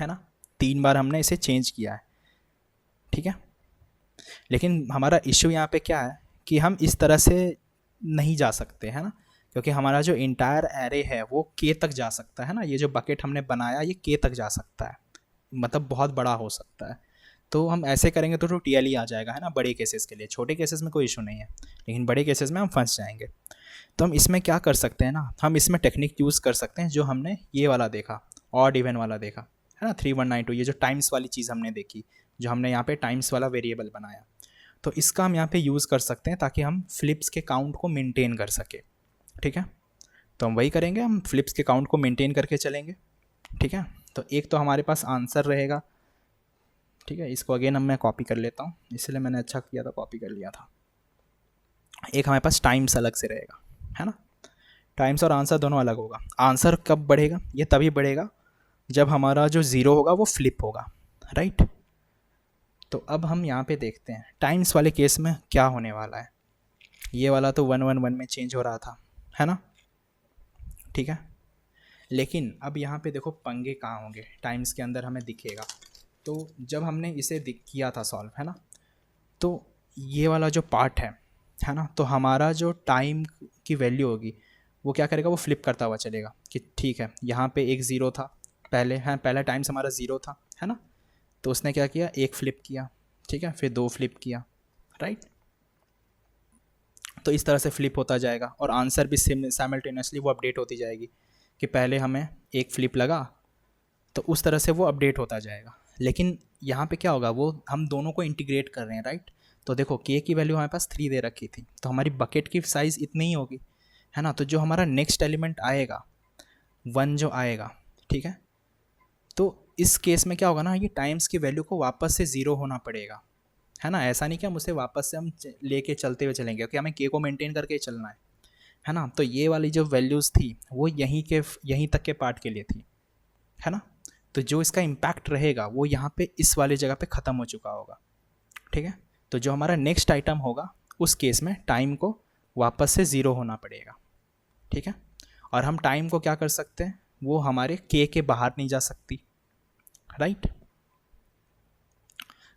ना, 3 बार हमने इसे चेंज किया है। ठीक है, लेकिन हमारा इश्यू यहाँ पे क्या है कि हम इस तरह से नहीं जा सकते, है ना, क्योंकि हमारा जो इंटायर एरे है वो के तक जा सकता है ना। ये जो बकेट हमने बनाया ये के तक जा सकता है, मतलब बहुत बड़ा हो सकता है। तो हम ऐसे करेंगे तो टी एल ही आ जाएगा, है ना, बड़े केसेस के लिए। छोटे केसेस में कोई इशू नहीं है, लेकिन बड़े केसेस में हम फंस जाएंगे। तो हम इसमें क्या कर सकते हैं ना, हम इसमें टेक्निक यूज़ कर सकते हैं जो हमने ये वाला देखा, ऑड इवन वाला देखा, है ना, 3192, ये जो टाइम्स वाली चीज़ हमने देखी, जो हमने यहाँ पे टाइम्स वाला वेरिएबल बनाया। तो इसका हम यहाँ पे यूज़ कर सकते हैं ताकि हम फ्लिप्स के काउंट को मेंटेन कर सके। ठीक है, तो हम वही करेंगे, हम फ्लिप्स के काउंट को मेंटेन करके चलेंगे। ठीक है, तो एक तो हमारे पास आंसर रहेगा। ठीक है, इसको अगेन मैं कॉपी कर लेता हूँ, इसलिए मैंने अच्छा किया था कॉपी कर लिया था। एक हमारे पास टाइम्स अलग से रहेगा, है ना, टाइम्स और आंसर दोनों अलग होगा। आंसर कब बढ़ेगा, ये तभी बढ़ेगा जब हमारा जो 0 होगा वो फ्लिप होगा, राइट। तो अब हम यहाँ पे देखते हैं टाइम्स वाले केस में क्या होने वाला है। ये वाला तो 1 1 1 में चेंज हो रहा था, है ना। ठीक है, लेकिन अब यहाँ पे देखो पंगे कहाँ होंगे, टाइम्स के अंदर हमें दिखेगा। तो जब हमने इसे किया था सॉल्व, है ना, तो ये वाला जो पार्ट है ना, तो हमारा जो टाइम की वैल्यू होगी वो क्या करेगा, वो फ्लिप करता हुआ चलेगा कि ठीक है यहाँ पे एक 0 था पहले, है, पहला टाइम्स हमारा 0 था, है ना। तो उसने क्या किया, एक फ्लिप किया, ठीक है, फिर 2 फ्लिप किया, राइट। तो इस तरह से फ्लिप होता जाएगा और आंसर भी साइमल्टेनियसली वो अपडेट होती जाएगी कि पहले हमें एक फ्लिप लगा, तो उस तरह से वो अपडेट होता जाएगा। लेकिन यहाँ पे क्या होगा, वो हम दोनों को इंटीग्रेट कर रहे हैं, राइट। तो देखो के की वैल्यू हमारे पास 3 दे रखी थी, तो हमारी बकेट की साइज़ इतनी ही होगी, है ना। तो जो हमारा नेक्स्ट एलिमेंट आएगा 1 जो आएगा, ठीक है, तो इस केस में क्या होगा ना, ये टाइम्स की वैल्यू को वापस से ज़ीरो होना पड़ेगा, है ना। ऐसा नहीं कि हम उसे वापस से हम लेके चलते हुए चलेंगे, क्योंकि हमें के को मेंटेन करके ही चलना है ना। तो ये वाली जो वैल्यूज़ थी वो यहीं तक के पार्ट के लिए थी, है ना। तो जो इसका इम्पैक्ट रहेगा वो यहाँ पे इस वाली जगह पे ख़त्म हो चुका होगा, ठीक है। तो जो हमारा नेक्स्ट आइटम होगा उस केस में टाइम को वापस से ज़ीरो होना पड़ेगा, ठीक है। और हम टाइम को क्या कर सकते हैं, वो हमारे के बाहर नहीं जा सकती, राइट।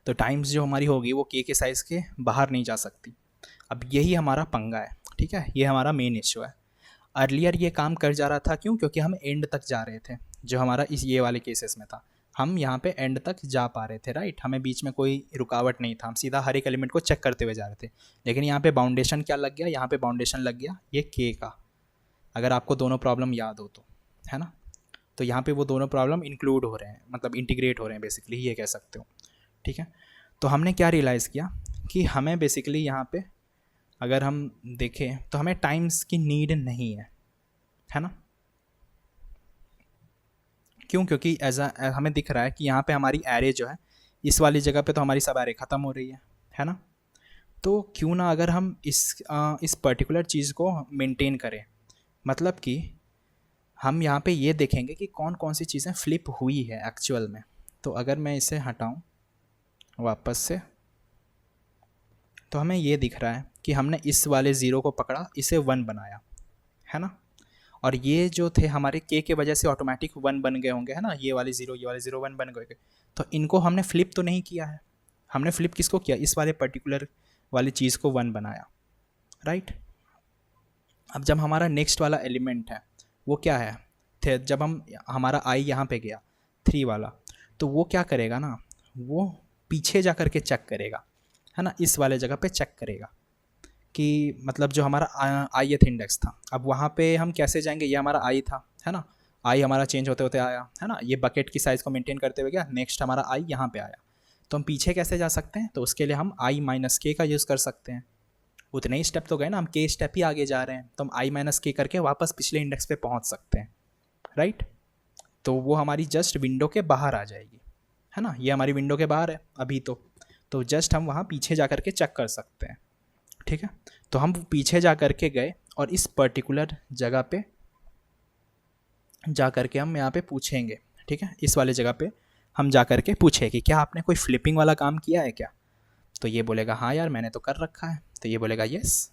तो टाइम्स जो हमारी होगी वो के साइज़ के बाहर नहीं जा सकती। अब यही हमारा पंगा है, ठीक है, ये हमारा मेन इशू है। अर्लियर ये काम कर जा रहा था, क्यों? क्योंकि हम एंड तक जा रहे थे, जो हमारा इस ये वाले केसेस में था, हम यहाँ पे एंड तक जा पा रहे थे, राइट। हमें बीच में कोई रुकावट नहीं था, हम सीधा हर एक एलिमेंट को चेक करते हुए जा रहे थे। लेकिन यहाँ पे बाउंडेशन क्या लग गया, यहाँ पे बाउंडेशन लग गया ये के का, अगर आपको दोनों प्रॉब्लम याद हो तो, है ना। तो यहाँ पे वो दोनों प्रॉब्लम इंक्लूड हो रहे हैं, मतलब इंटीग्रेट हो रहे हैं बेसिकली, ये कह सकते हो, ठीक है। तो हमने क्या रियलाइज़ किया कि हमें बेसिकली यहाँ पे अगर हम देखें तो हमें टाइम्स की नीड नहीं है ना। क्यों? क्योंकि हमें दिख रहा है कि यहाँ पे हमारी एरे जो है इस वाली जगह पे तो हमारी सब एरे ख़त्म हो रही है ना। तो क्यों ना अगर हम इस पर्टिकुलर चीज़ को मेंटेन करें, मतलब कि हम यहाँ पे ये देखेंगे कि कौन कौन सी चीज़ें फ्लिप हुई है एक्चुअल में। तो अगर मैं इसे हटाऊँ वापस से, तो हमें ये दिख रहा है कि हमने इस वाले ज़ीरो को पकड़ा, इसे 1 बनाया, है ना। और ये जो थे हमारे के वजह से ऑटोमेटिक 1 बन गए होंगे, है ना। ये वाले ज़ीरो 1 बन गए। तो इनको हमने फ्लिप तो नहीं किया है, हमने फ्लिप किसको किया, इस वाले पर्टिकुलर वाली चीज़ को 1 बनाया, राइट। अब जब हमारा नेक्स्ट वाला एलिमेंट है वो क्या है, जब हमारा आई यहाँ पे गया 3 वाला, तो वो क्या करेगा ना, वो पीछे जा कर के चेक करेगा, है ना, इस वाले जगह पे चेक करेगा कि मतलब जो हमारा आईएथ इंडेक्स था, अब वहाँ पे हम कैसे जाएंगे, ये हमारा आई था, है ना। आई हमारा चेंज होते होते आया, है ना, ये बकेट की साइज़ को मेंटेन करते हुए गया, नेक्स्ट हमारा आई यहाँ पे आया। तो हम पीछे कैसे जा सकते हैं, तो उसके लिए हम आई माइनस के का यूज़ कर सकते हैं। उतने ही स्टेप तो गए ना, हम के स्टेप ही आगे जा रहे हैं, तो हम आई माइनस के करके वापस पिछले इंडेक्स पे पहुँच सकते हैं, राइट। तो वो हमारी जस्ट विंडो के बाहर आ जाएगी, है ना, ये हमारी विंडो के बाहर है अभी तो जस्ट हम वहाँ पीछे जा कर के चेक कर सकते हैं, ठीक है। तो हम पीछे जा कर के गए और इस पर्टिकुलर जगह पे जा कर के हम यहाँ पे पूछेंगे, ठीक है, इस वाले जगह पे हम जा कर के पूछे कि क्या आपने कोई फ्लिपिंग वाला काम किया है क्या। तो ये बोलेगा हाँ यार मैंने तो कर रखा है, तो ये बोलेगा यस,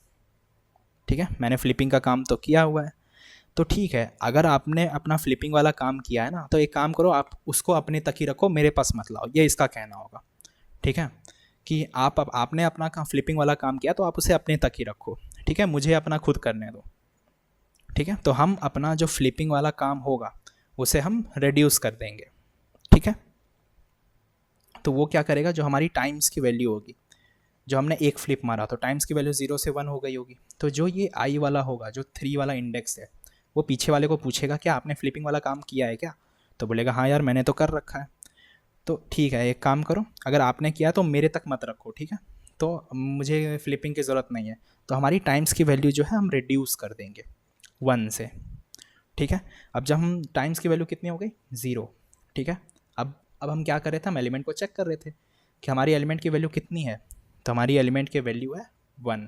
ठीक है, मैंने फ्लिपिंग का काम तो किया हुआ है। तो ठीक है, अगर आपने अपना फ्लिपिंग वाला काम किया है ना, तो एक काम करो, आप उसको अपने तक ही रखो, मेरे पास मत लाओ, ये इसका कहना होगा, ठीक है, कि आपने अपना फ्लिपिंग वाला काम किया तो आप उसे अपने तक ही रखो, ठीक है, मुझे अपना खुद करने दो, ठीक है। तो हम अपना जो फ्लिपिंग वाला काम होगा उसे हम रिड्यूस कर देंगे, ठीक है। तो वो क्या करेगा, जो हमारी टाइम्स की वैल्यू होगी, जो हमने एक फ्लिप मारा तो टाइम्स की वैल्यू 0 से 1 हो गई होगी, तो जो ये आई वाला होगा, जो 3 वाला इंडेक्स है, वो पीछे वाले को पूछेगा क्या आपने फ्लिपिंग वाला काम किया है क्या। तो बोलेगा हाँ यार मैंने तो कर रखा है। तो ठीक है, एक काम करो, अगर आपने किया तो मेरे तक मत रखो, ठीक है, तो मुझे फ्लिपिंग की ज़रूरत नहीं है। तो हमारी टाइम्स की वैल्यू जो है हम रिड्यूस कर देंगे 1 से, ठीक है। अब जब हम टाइम्स की वैल्यू कितनी हो गई 0, ठीक है। अब हम क्या कर रहे थे, हम एलिमेंट को चेक कर रहे थे कि हमारी एलिमेंट की वैल्यू कितनी है। तो हमारी एलिमेंट की वैल्यू है 1।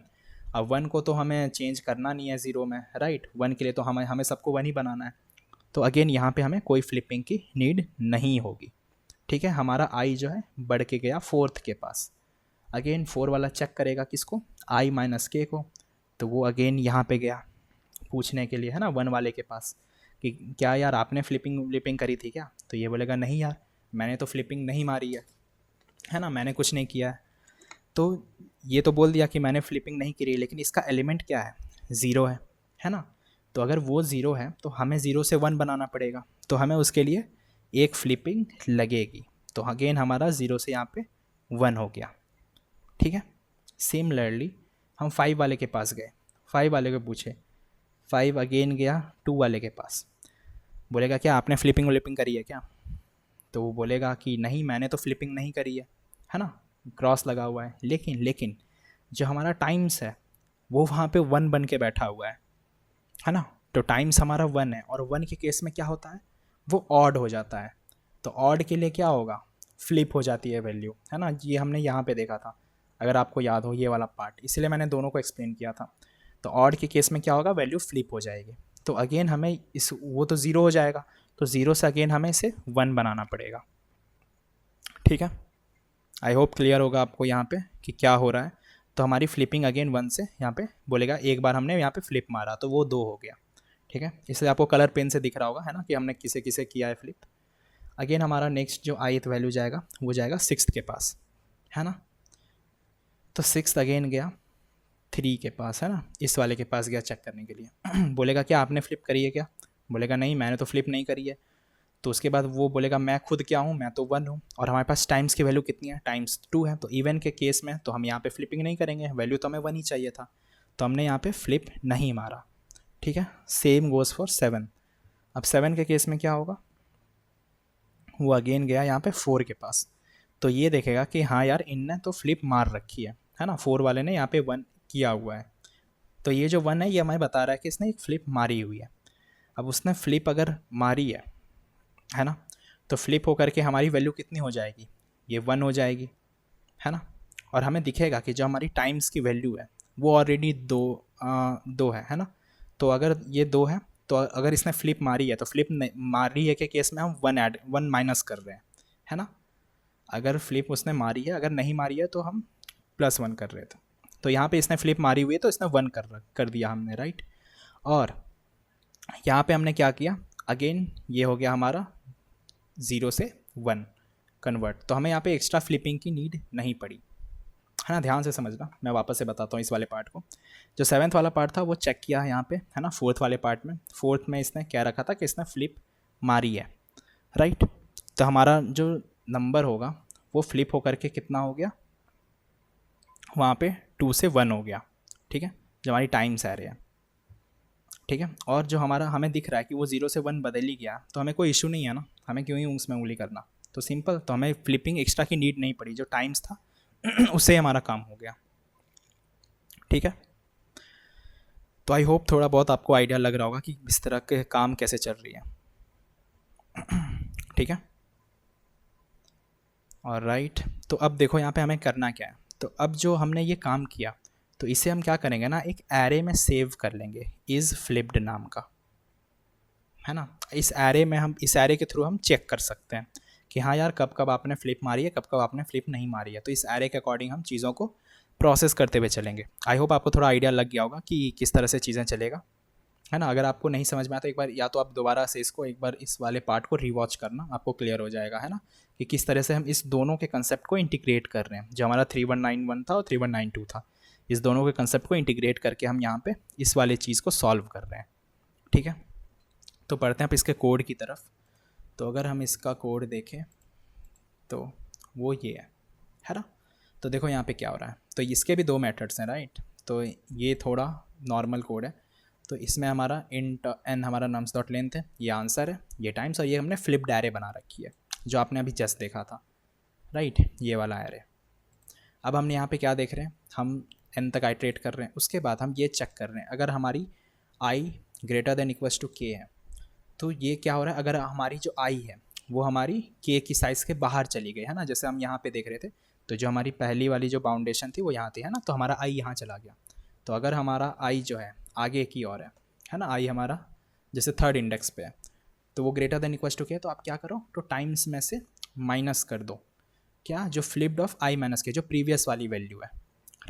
अब 1 को तो हमें चेंज करना नहीं है 0 में, राइट, 1 के लिए तो हमें सबको 1 ही बनाना है। तो अगेन यहाँ पे हमें कोई फ्लिपिंग की नीड नहीं होगी, ठीक है। हमारा आई जो है बढ़ के गया 4th के पास, अगेन 4 वाला चेक करेगा किसको, आई माइनस के को। तो वो अगेन यहाँ पे गया पूछने के लिए, है ना, 1 वाले के पास कि क्या यार आपने फ्लिपिंग करी थी क्या। तो ये बोलेगा नहीं यार मैंने तो फ्लिपिंग नहीं मारी है ना, मैंने कुछ नहीं किया है। तो ये तो बोल दिया कि मैंने फ्लिपिंग नहीं करी, लेकिन इसका एलिमेंट क्या है 0 है ना। तो अगर वो 0 है तो हमें 0 से 1 बनाना पड़ेगा, तो हमें उसके लिए एक फ्लिपिंग लगेगी। तो अगेन हमारा 0 से यहाँ पे 1 हो गया, ठीक है। सिमिलरली हम 5 वाले के पास गए, 5 वाले को पूछे, 5 अगेन गया 2 वाले के पास, बोलेगा क्या आपने फ्लिपिंग करी है क्या। तो वो बोलेगा कि नहीं मैंने तो फ्लिपिंग नहीं करी है ना, क्रॉस लगा हुआ है। लेकिन जो हमारा टाइम्स है वो वहाँ पे 1 बन के बैठा हुआ है ना। तो टाइम्स हमारा 1 है, और 1 के केस में क्या होता है वो ऑड हो जाता है, तो ऑड के लिए क्या होगा, फ्लिप हो जाती है वैल्यू, है ना। ये हमने यहाँ पे देखा था, अगर आपको याद हो ये वाला पार्ट, इसलिए मैंने दोनों को एक्सप्लेन किया था। तो ऑड के केस में क्या होगा, वैल्यू फ्लिप हो जाएगी। तो अगेन हमें इस वो तो ज़ीरो हो जाएगा, तो ज़ीरो से अगेन हमें इसे 1 बनाना पड़ेगा। ठीक है, आई होप क्लियर होगा आपको यहाँ पे कि क्या हो रहा है। तो हमारी फ्लिपिंग अगेन 1 से यहाँ पे बोलेगा, एक बार हमने यहाँ पे फ्लिप मारा तो वो 2 हो गया। ठीक है, इसलिए आपको कलर पेन से दिख रहा होगा, है ना, कि हमने किसे किसे किया है फ्लिप। अगेन हमारा नेक्स्ट जो ith वैल्यू जाएगा वो जाएगा 6th के पास, है ना। तो 6th अगेन गया 3 के पास, है ना, इस वाले के पास गया चेक करने के लिए। बोलेगा क्या आपने फ्लिप करी है क्या, बोलेगा नहीं मैंने तो फ्लिप नहीं करी है। तो उसके बाद वो बोलेगा मैं खुद क्या हूँ, मैं तो 1 हूँ, और हमारे पास टाइम्स की वैल्यू कितनी है, टाइम्स 2 है। तो इवन के केस में तो हम यहाँ पे फ्लिपिंग नहीं करेंगे, वैल्यू तो हमें 1 ही चाहिए था, तो हमने यहाँ पे फ्लिप नहीं मारा। ठीक है, सेम गोज़ फॉर 7। अब 7 के केस में क्या होगा, वो अगेन गया यहाँ पे 4 के पास। तो ये देखेगा कि हाँ यार इनने तो फ्लिप मार रखी है ना, 4 वाले ने यहाँ पे 1 किया हुआ है। तो ये जो 1 है ये हमें बता रहा है कि इसने एक फ्लिप मारी हुई है। अब उसने फ्लिप अगर मारी है ना, तो फ्लिप होकर के हमारी वैल्यू कितनी हो जाएगी, ये 1 हो जाएगी, है ना। और हमें दिखेगा कि जो हमारी टाइम्स की वैल्यू है वो ऑलरेडी 2 है ना। तो अगर ये 2 है, तो अगर इसने फ्लिप मारी है तो फ्लिप मारी है के केस में हम 1 माइनस कर रहे हैं, है ना। अगर फ्लिप उसने मारी है, अगर नहीं मारी है तो हम +1 कर रहे थे। तो यहाँ पे इसने फ्लिप मारी हुई है तो इसने 1 कर दिया हमने, राइट। और यहाँ पे हमने क्या किया, अगेन ये हो गया हमारा 0 से 1 कन्वर्ट। तो हमें यहाँ पे एक्स्ट्रा फ्लिपिंग की नीड नहीं पड़ी, है ना। ध्यान से समझना, मैं वापस से बताता हूँ इस वाले पार्ट को। जो 7th वाला पार्ट था वो चेक किया है यहाँ पे, है ना। 4th वाले पार्ट में, 4th में इसने क्या रखा था कि इसने फ्लिप मारी है, राइट। तो हमारा जो नंबर होगा वो फ्लिप होकर के कितना हो गया, वहाँ पे 2 से 1 हो गया। ठीक है, जो हमारी टाइम्स आ रहे हैं। ठीक है, और जो हमारा हमें दिख रहा है कि वो 0 से 1 बदल ही गया, तो हमें कोई इशू नहीं है ना, हमें क्यों ही उसमें उंगली करना। तो सिंपल, तो हमें फ्लिपिंग एक्स्ट्रा की नीड नहीं पड़ी, जो टाइम्स था उससे हमारा काम हो गया। ठीक है, तो आई होप थोड़ा बहुत आपको आइडिया लग रहा होगा कि इस तरह के काम कैसे चल रही है। ठीक है, और राइट, तो अब देखो यहाँ पे हमें करना क्या है। तो अब जो हमने ये काम किया, तो इसे हम क्या करेंगे ना, एक एरे में सेव कर लेंगे, इज़ फ्लिप्ड नाम का, है ना। इस एरे में हम, इस एरे के थ्रू हम चेक कर सकते हैं कि हाँ यार कब कब आपने फ्लिप मारी है, कब कब आपने फ्लिप नहीं मारी है। तो इस एरे के अकॉर्डिंग हम चीज़ों को प्रोसेस करते हुए चलेंगे। आई होप आपको थोड़ा आइडिया लग गया होगा कि किस तरह से चीज़ें चलेगा, है ना। अगर आपको नहीं समझ में आया तो एक बार या तो आप दोबारा से इसको एक बार इस वाले पार्ट को रिवॉच करना, आपको क्लियर हो जाएगा, है ना, कि किस तरह से हम इस दोनों के कंसेप्ट को इंटीग्रेट कर रहे हैं। जो हमारा 3191 था और 3192 था, इस दोनों के कंसेप्ट को इंटीग्रेट करके हम यहाँ पे इस वाले चीज़ को सॉल्व कर रहे हैं। ठीक है, तो पढ़ते हैं आप इसके कोड की तरफ। तो अगर हम इसका कोड देखें तो वो ये है ना। तो देखो यहाँ पे क्या हो रहा है, तो इसके भी 2 मेथड्स हैं, राइट। तो ये थोड़ा नॉर्मल कोड है। तो इसमें हमारा इंट n हमारा नम्स डॉट लेंथ है, ये आंसर है, ये टाइम्स, और ये हमने फ्लिप्ड एरे बना रखी है जो आपने अभी जस्ट देखा था, राइट, ये वाला एरे। अब हमने यहाँ पे क्या देख रहे हैं, हम n तक आइट्रेट कर रहे हैं। उसके बाद हम ये चेक कर रहे हैं अगर हमारी i greater than equals to k है, तो ये क्या हो रहा है, अगर हमारी जो i है वो हमारी k की साइज़ के बाहर चली गई, है ना। जैसे हम यहाँ पे देख रहे थे, तो जो हमारी पहली वाली जो बाउंडेशन थी वो यहाँ थी, है ना, तो हमारा i यहाँ चला गया। तो अगर हमारा i जो है आगे की ओर है ना, i हमारा जैसे 3rd इंडेक्स पे है, तो वो greater than equals to k है, तो आप क्या करो, तो टाइम्स में से माइनस कर दो, क्या, जो फ्लिप्ड ऑफ i माइनस के, जो प्रीवियस वाली वैल्यू है,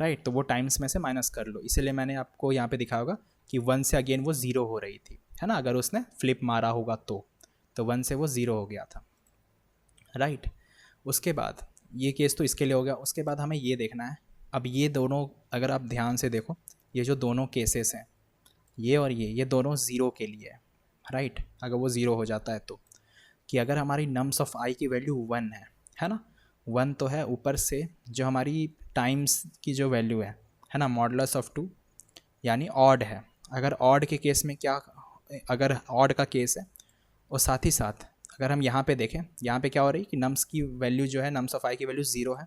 राइट। तो वो टाइम्स में से माइनस कर लो, इसीलिए मैंने आपको यहाँ पे दिखाया होगा कि 1 से अगेन वो 0 हो रही थी, है ना। अगर उसने फ्लिप मारा होगा तो 1 से वो 0 हो गया था, राइट। उसके बाद ये केस तो इसके लिए हो गया। उसके बाद हमें ये देखना है, अब ये दोनों अगर आप ध्यान से देखो, ये जो दोनों केसेस हैं, ये और ये दोनों 0 के लिए है, राइट। अगर वो 0 हो जाता है तो, कि अगर हमारी नम्स ऑफ i की वैल्यू 1 है ना, 1 तो है, ऊपर से जो हमारी टाइम्स की जो वैल्यू है ना, मॉडुलस ऑफ 2 यानी ऑड है। अगर ऑड के केस में क्या, अगर ऑड का केस है, और साथ ही साथ अगर हम यहाँ पे देखें, यहाँ पे क्या हो रही है कि नम्स की वैल्यू जो है, नम्स ऑफ i की वैल्यू 0 है,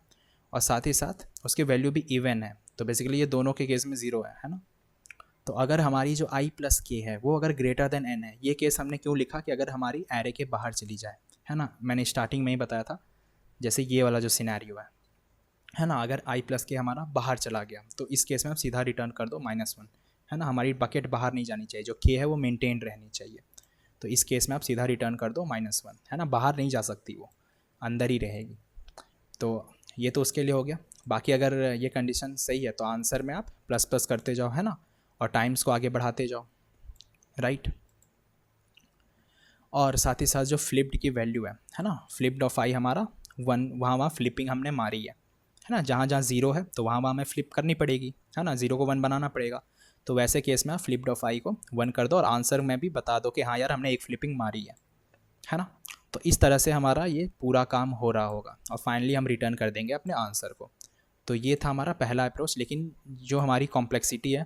और साथ ही साथ उसकी वैल्यू भी इवन है। तो बेसिकली ये दोनों के केस में 0 है ना। तो अगर हमारी जो i प्लस k है वो अगर ग्रेटर देन n है, ये केस हमने क्यों लिखा कि अगर हमारी एरे के बाहर चली जाए, है ना, मैंने स्टार्टिंग में ही बताया था, जैसे ये वाला जो सिनेरियो है ना, अगर आई प्लस के हमारा बाहर चला गया तो इस केस में आप सीधा रिटर्न कर दो -1, है ना, हमारी बकेट बाहर नहीं जानी चाहिए, जो के है वो मेंटेन रहनी चाहिए। तो इस केस में आप सीधा रिटर्न कर दो -1, है ना, बाहर नहीं जा सकती वो, अंदर ही रहेगी। तो ये तो उसके लिए हो गया। बाकी अगर ये कंडीशन सही है तो आंसर में आप प्लस प्लस करते जाओ, है ना, और टाइम्स को आगे बढ़ाते जाओ, राइट। और साथ ही साथ जो फ्लिप्ड की वैल्यू है ना, फ्लिप्ड ऑफ आई हमारा 1, वहाँ फ्लिपिंग हमने मारी है ना, जहाँ जहाँ ज़ीरो है तो वहाँ हमें फ्लिप करनी पड़ेगी, है ना, ज़ीरो को 1 बनाना पड़ेगा। तो वैसे केस में आप फ्लिप्ड ऑफ आई को 1 कर दो और आंसर में भी बता दो कि हाँ यार हमने एक फ्लिपिंग मारी है ना। तो इस तरह से हमारा ये पूरा काम हो रहा होगा और फाइनली हम रिटर्न कर देंगे अपने आंसर को। तो ये था हमारा पहला अप्रोच, लेकिन जो हमारी कॉम्प्लेक्सिटी है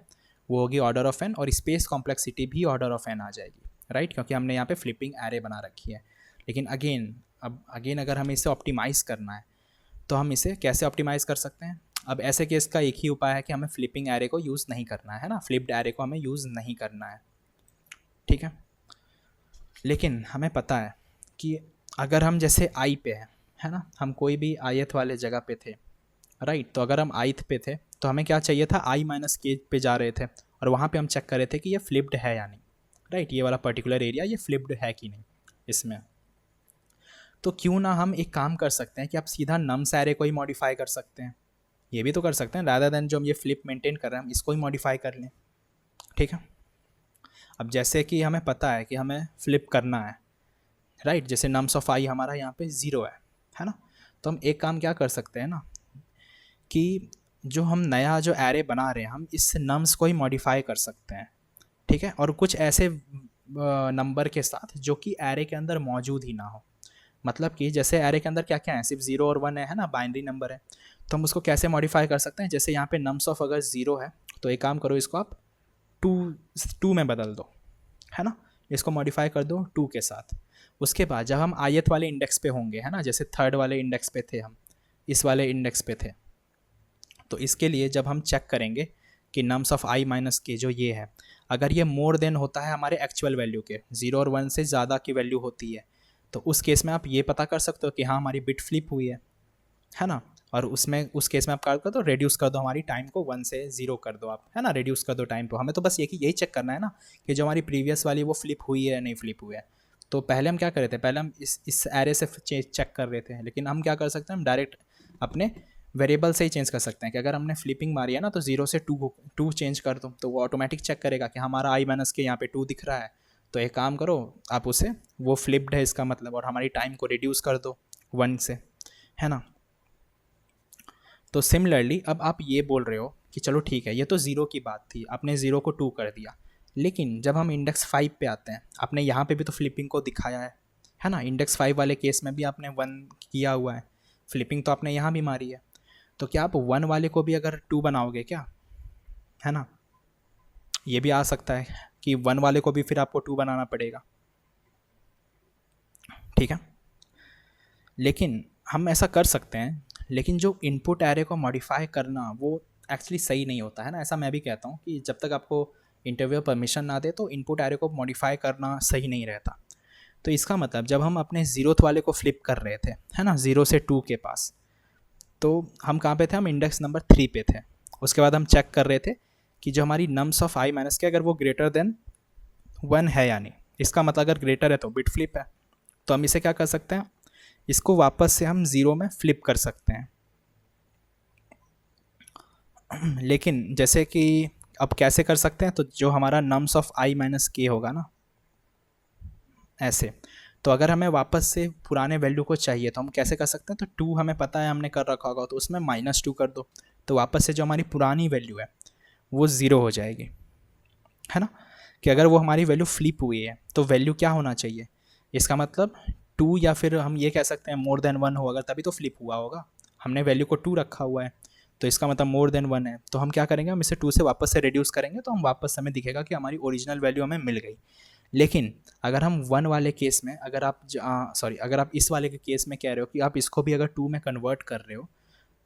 वो होगी ऑर्डर ऑफ एन, और स्पेस कॉम्प्लेक्सिटी भी ऑर्डर ऑफ एन आ जाएगी, राइट, क्योंकि हमने यहाँ पे फ्लिपिंग एरे बना रखी है। लेकिन अगेन अगर हमें इसे ऑप्टिमाइज़ करना है तो हम इसे कैसे ऑप्टिमाइज़ कर सकते हैं। अब ऐसे केस का एक ही उपाय है कि हमें फ्लिपिंग एरे को यूज़ नहीं करना है ना, फ्लिप्ड एरे को हमें यूज़ नहीं करना है, ठीक है। लेकिन हमें पता है कि अगर हम जैसे आई पे है ना, हम कोई भी आयत वाले जगह पे थे, राइट, तो अगर हम आइथ पे थे तो हमें क्या चाहिए था, i - k पे जा रहे थे और वहाँ पे हम चेक कर रहे थे कि ये फ्लिप्ड है या नहीं, राइट, ये वाला पर्टिकुलर एरिया ये फ्लिप्ड है कि नहीं इसमें। तो क्यों ना हम एक काम कर सकते हैं कि आप सीधा नम्स एरे को ही मॉडिफाई कर सकते हैं, ये भी तो कर सकते हैं, रादर देन जो हम ये फ्लिप मेंटेन कर रहे हैं हम इसको ही मॉडिफाई कर लें, ठीक है। अब जैसे कि हमें पता है कि हमें फ्लिप करना है, राइट, जैसे नम्स ऑफ आई हमारा यहाँ पे 0 है ना, तो हम एक काम क्या कर सकते हैं ना कि जो हम नया जो एरे बना रहे हैं हम इस नम्स को ही मॉडिफाई कर सकते हैं, ठीक है, और कुछ ऐसे नंबर के साथ जो कि एरे के अंदर मौजूद ही ना हो। मतलब कि जैसे एरे के अंदर क्या क्या है, सिर्फ 0 और 1 है ना, बाइनरी नंबर है, तो हम उसको कैसे मॉडिफाई कर सकते हैं। जैसे यहाँ पे नम्स ऑफ अगर 0 है तो एक काम करो, इसको आप 2 में बदल दो, है ना, इसको मॉडिफाई कर दो 2 के साथ। उसके बाद जब हम आयत वाले इंडेक्स पे होंगे, है ना, जैसे थर्ड वाले इंडेक्स पे थे हम, इस वाले इंडेक्स पे थे, तो इसके लिए जब हम चेक करेंगे कि नम्स ऑफ i - k जो ये है, अगर ये मोर देन होता है हमारे एक्चुअल वैल्यू के, 0 और 1 से ज़्यादा की वैल्यू होती है, तो उस केस में आप ये पता कर सकते हो कि हाँ हमारी बिट फ्लिप हुई है ना। और उस केस में आप क्या कर दो, रेड्यूस कर दो हमारी टाइम को, 1 से 0 कर दो आप, है ना, रेड्यूस कर दो टाइम को। हमें तो बस यही चेक करना है ना कि जो हमारी प्रीवियस वाली वो फ्लिप हुई है या नहीं फ्लिप हुई है। तो पहले हम क्या कर रहे थे, पहले हम इस एरे से चेक कर रहे थे, लेकिन हम क्या कर सकते हैं, हम डायरेक्ट अपने वेरिएबल से ही चेंज कर सकते हैं कि अगर हमने फ्लिपिंग मारी है ना तो 0 से 2 चेंज कर दो, तो वो ऑटोमेटिक चेक करेगा कि हमारा i - के यहाँ पे 2 दिख रहा है, तो एक काम करो आप उसे, वो फ्लिप्ड है इसका मतलब, और हमारी टाइम को रिड्यूस कर दो 1 से, है ना। तो सिमिलरली अब आप ये बोल रहे हो कि चलो ठीक है, ये तो 0 की बात थी, आपने 0 को 2 कर दिया, लेकिन जब हम इंडेक्स 5 पे आते हैं, आपने यहाँ पे भी तो फ्लिपिंग को दिखाया है ना, इंडेक्स 5 वाले केस में भी आपने 1 किया हुआ है, फ्लिपिंग तो आपने यहाँ भी मारी है, तो क्या आप 1 वाले को भी अगर 2 बनाओगे क्या, है ना, ये भी आ सकता है कि 1 वाले को भी फिर आपको 2 बनाना पड़ेगा, ठीक है। लेकिन हम ऐसा कर सकते हैं, लेकिन जो इनपुट एरे को मॉडिफाई करना वो एक्चुअली सही नहीं होता है ना, ऐसा मैं भी कहता हूँ कि जब तक आपको इंटरव्यू परमिशन ना दे तो इनपुट एरे को मॉडिफाई करना सही नहीं रहता। तो इसका मतलब जब हम अपने 0th वाले को फ्लिप कर रहे थे, है ना, 0 से 2 के पास, तो हम कहाँ पे थे, हम इंडेक्स नंबर 3 पे थे। उसके बाद हम चेक कर रहे थे कि जो हमारी नम्स ऑफ i - के अगर वो ग्रेटर देन 1 है या नहीं, इसका मतलब अगर ग्रेटर है तो बिट फ्लिप है। तो हम इसे क्या कर सकते हैं, इसको वापस से हम 0 में फ्लिप कर सकते हैं। लेकिन जैसे कि अब कैसे कर सकते हैं, तो जो हमारा नम्स ऑफ i - k होगा ना, ऐसे, तो अगर हमें वापस से पुराने वैल्यू को चाहिए तो हम कैसे कर सकते हैं, तो 2 हमें पता है हमने कर रखा होगा, तो उसमें -2 कर दो, तो वापस से जो हमारी पुरानी वैल्यू है वो 0 हो जाएगी, है ना। कि अगर वो हमारी वैल्यू फ्लिप हुई है तो वैल्यू क्या होना चाहिए, इसका मतलब 2, या फिर हम ये कह सकते हैं मोर देन 1 हो, अगर तभी तो फ्लिप हुआ होगा, हमने वैल्यू को 2 रखा हुआ है, तो इसका मतलब मोर देन 1 है। तो हम क्या करेंगे, हम इसे 2 से वापस से रिड्यूस करेंगे, तो हम वापस हमें दिखेगा कि हमारी ओरिजिनल वैल्यू हमें मिल गई। लेकिन अगर हम 1 वाले केस में, अगर आप इस वाले के केस में कह रहे हो कि आप इसको भी अगर 2 में कन्वर्ट कर रहे हो,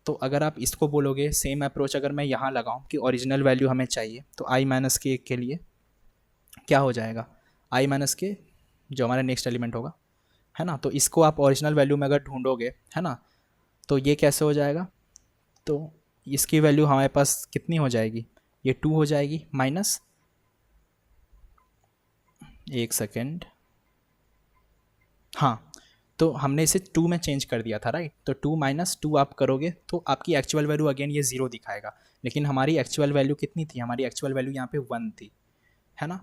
तो अगर आप इसको बोलोगे सेम अप्रोच अगर मैं यहाँ लगाऊँ कि ओरिजिनल वैल्यू हमें चाहिए, तो i - के लिए क्या हो जाएगा, i - के जो हमारा नेक्स्ट एलिमेंट होगा, है ना। तो इसको आप ओरिजिनल वैल्यू में अगर ढूंढोगे, है ना, तो ये कैसे हो जाएगा, तो इसकी वैल्यू हमारे पास कितनी हो जाएगी, ये 2 हो जाएगी माइनस, एक सेकेंड, हाँ, तो हमने इसे 2 में चेंज कर दिया था, राइट। तो 2 माइनस 2 आप करोगे तो आपकी एक्चुअल वैल्यू अगेन ये 0 दिखाएगा, लेकिन हमारी एक्चुअल वैल्यू कितनी थी, हमारी एक्चुअल वैल्यू यहाँ पे 1 थी, है ना।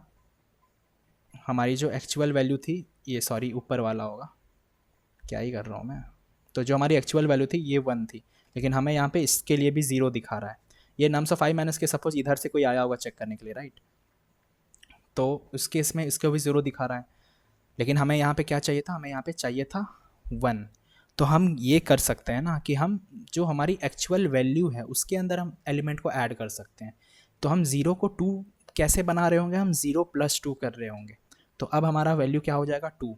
हमारी जो एक्चुअल वैल्यू थी, ये सॉरी ऊपर वाला होगा, क्या ही कर रहा हूँ मैं, तो जो हमारी एक्चुअल वैल्यू थी ये 1 थी, लेकिन हमें यहाँ पे इसके लिए भी 0 दिखा रहा है। ये नम्स ऑफ i माइनस के सपोज इधर से कोई आया होगा चेक करने के लिए, राइट, तो उस केस में इसको भी 0 दिखा रहा है, लेकिन हमें यहाँ पे क्या चाहिए था, हमें यहाँ पे चाहिए था 1। तो हम ये कर सकते हैं ना कि हम जो हमारी एक्चुअल वैल्यू है उसके अंदर हम एलिमेंट को ऐड कर सकते हैं। तो हम 0 को 2 कैसे बना रहे होंगे, हम 0 + 2 कर रहे होंगे, तो अब हमारा वैल्यू क्या हो जाएगा 2,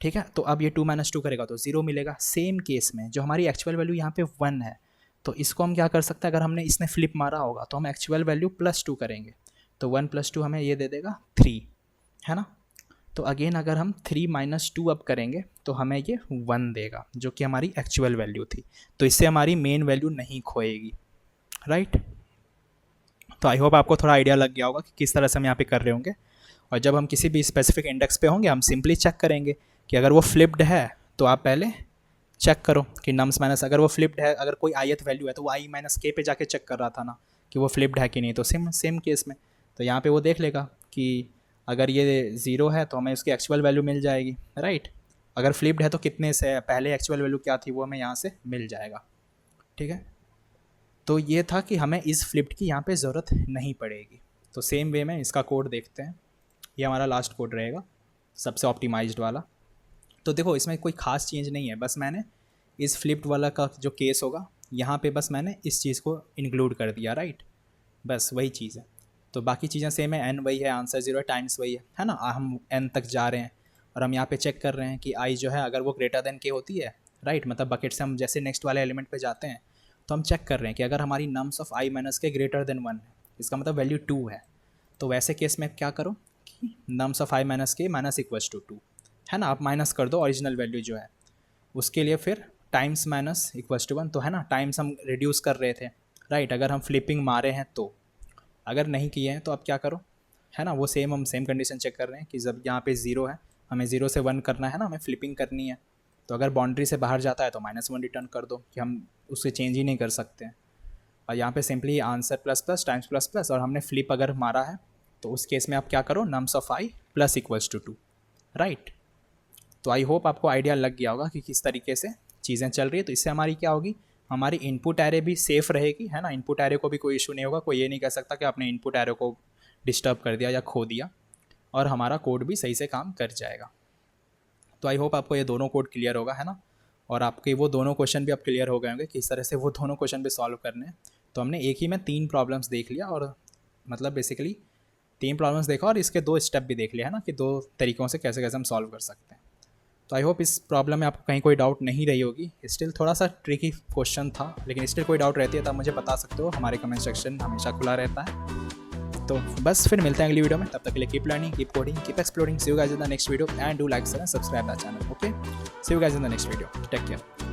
ठीक है। तो अब ये 2 - 2 करेगा तो 0 मिलेगा। सेम केस में जो हमारी एक्चुअल वैल्यू यहाँ पे 1 है, तो इसको हम क्या कर सकते हैं, अगर हमने इसने फ्लिप मारा होगा तो हम एक्चुअल वैल्यू +2 करेंगे, तो 1 + 2 हमें ये दे देगा 3, है ना। तो अगेन अगर हम 3 - 2 अब करेंगे तो हमें ये 1 देगा, जो कि हमारी एक्चुअल वैल्यू थी। तो इससे हमारी मेन वैल्यू नहीं खोएगी, राइट। तो आई होप आपको थोड़ा आइडिया लग गया होगा कि किस तरह से हम यहाँ पे कर रहे होंगे। और जब हम किसी भी स्पेसिफिक इंडेक्स पे होंगे हम सिंपली चेक करेंगे कि अगर वो फ्लिप्ड है तो आप पहले चेक करो कि नम्स माइनस, अगर वो फ्लिप्ड है, अगर कोई ith वैल्यू है तो वो i - k पे जाके चेक कर रहा था ना कि वो फ्लिप्ड है कि नहीं, तो सेम केस में तो यहाँ पे वो देख लेगा कि अगर ये 0 है तो हमें उसकी एक्चुअल वैल्यू मिल जाएगी, राइट। अगर फ्लिप्ड है तो कितने से पहले एक्चुअल वैल्यू क्या थी वो हमें यहाँ से मिल जाएगा, ठीक है। तो ये था कि हमें इस फ्लिप्ड की यहाँ पे ज़रूरत नहीं पड़ेगी। तो सेम वे में इसका कोड देखते हैं, ये हमारा लास्ट कोड रहेगा सबसे ऑप्टिमाइज्ड वाला। तो देखो इसमें कोई ख़ास चेंज नहीं है, बस मैंने इस फ्लिप्ड वाला का जो केस होगा यहाँ पे बस मैंने इस चीज़ को इंक्लूड कर दिया, राइट, बस वही चीज़ है। तो बाकी चीज़ें सेम है, n वही है, आंसर 0 है, टाइम्स वही है ना। हम n तक जा रहे हैं और हम यहाँ पे चेक कर रहे हैं कि i जो है अगर वो ग्रेटर देन k होती है, राइट, मतलब बकेट से हम जैसे नेक्स्ट वाले एलिमेंट पे जाते हैं तो हम चेक कर रहे हैं कि अगर हमारी nums of i - k greater than 1 है, इसका मतलब वैल्यू 2 है, तो वैसे केस में क्या करो कि नम्स ऑफ i - k - 2, है ना, आप माइनस कर दो ओरिजिनल वैल्यू जो है उसके लिए, फिर टाइम्स -1, तो है ना, टाइम्स हम रिड्यूस कर रहे थे, राइट, अगर हम फ्लिपिंग मारे हैं तो। अगर नहीं किए हैं तो आप क्या करो, है ना, वो हम सेम कंडीशन चेक कर रहे हैं कि जब यहाँ पे 0 है, हमें 0 से 1 करना है ना, हमें फ्लिपिंग करनी है, तो अगर बाउंड्री से बाहर जाता है तो -1 रिटर्न कर दो कि हम उससे चेंज ही नहीं कर सकते हैं। और यहाँ पे सिंपली आंसर ++ टाइम्स ++, और हमने फ्लिप अगर मारा है तो उस केस में आप क्या करो, नम्स ऑफ i + 2, राइट। तो आई होप आपको आइडिया लग गया होगा कि किस तरीके से चीज़ें चल रही है। तो इससे हमारी क्या होगी, हमारी इनपुट एरे भी सेफ़ रहेगी, है ना, इनपुट एरे को भी कोई इशू नहीं होगा, कोई ये नहीं कह सकता कि आपने इनपुट एरे को डिस्टर्ब कर दिया या खो दिया, और हमारा कोड भी सही से काम कर जाएगा। तो आई होप आपको ये दोनों कोड क्लियर होगा, है ना, और आपके वो दोनों क्वेश्चन भी अब क्लियर हो गए होंगे किस तरह से वो दोनों क्वेश्चन भी सॉल्व करने हैं। तो हमने एक ही में 3 प्रॉब्लम्स देख लिया, और मतलब बेसिकली 3 प्रॉब्लम्स देखा और इसके 2 स्टेप भी देख लिया, है ना, कि 2 तरीक़ों से कैसे कैसे हम सॉल्व कर सकते हैं। तो आई होप इस प्रॉब्लम में आपको कहीं कोई डाउट नहीं रही होगी। स्टिल थोड़ा सा ट्रिकी क्वेश्चन था, लेकिन स्टिल कोई डाउट रहती है तो आप मुझे बता सकते हो, हमारे कमेंट सेक्शन हमेशा खुला रहता है। तो बस फिर मिलते हैं अगली वीडियो में, तब तक के लिए keep learning, keep coding, keep exploring. See you guys in the next video and do like and subscribe the channel. Okay, see you guys in the next video, take care.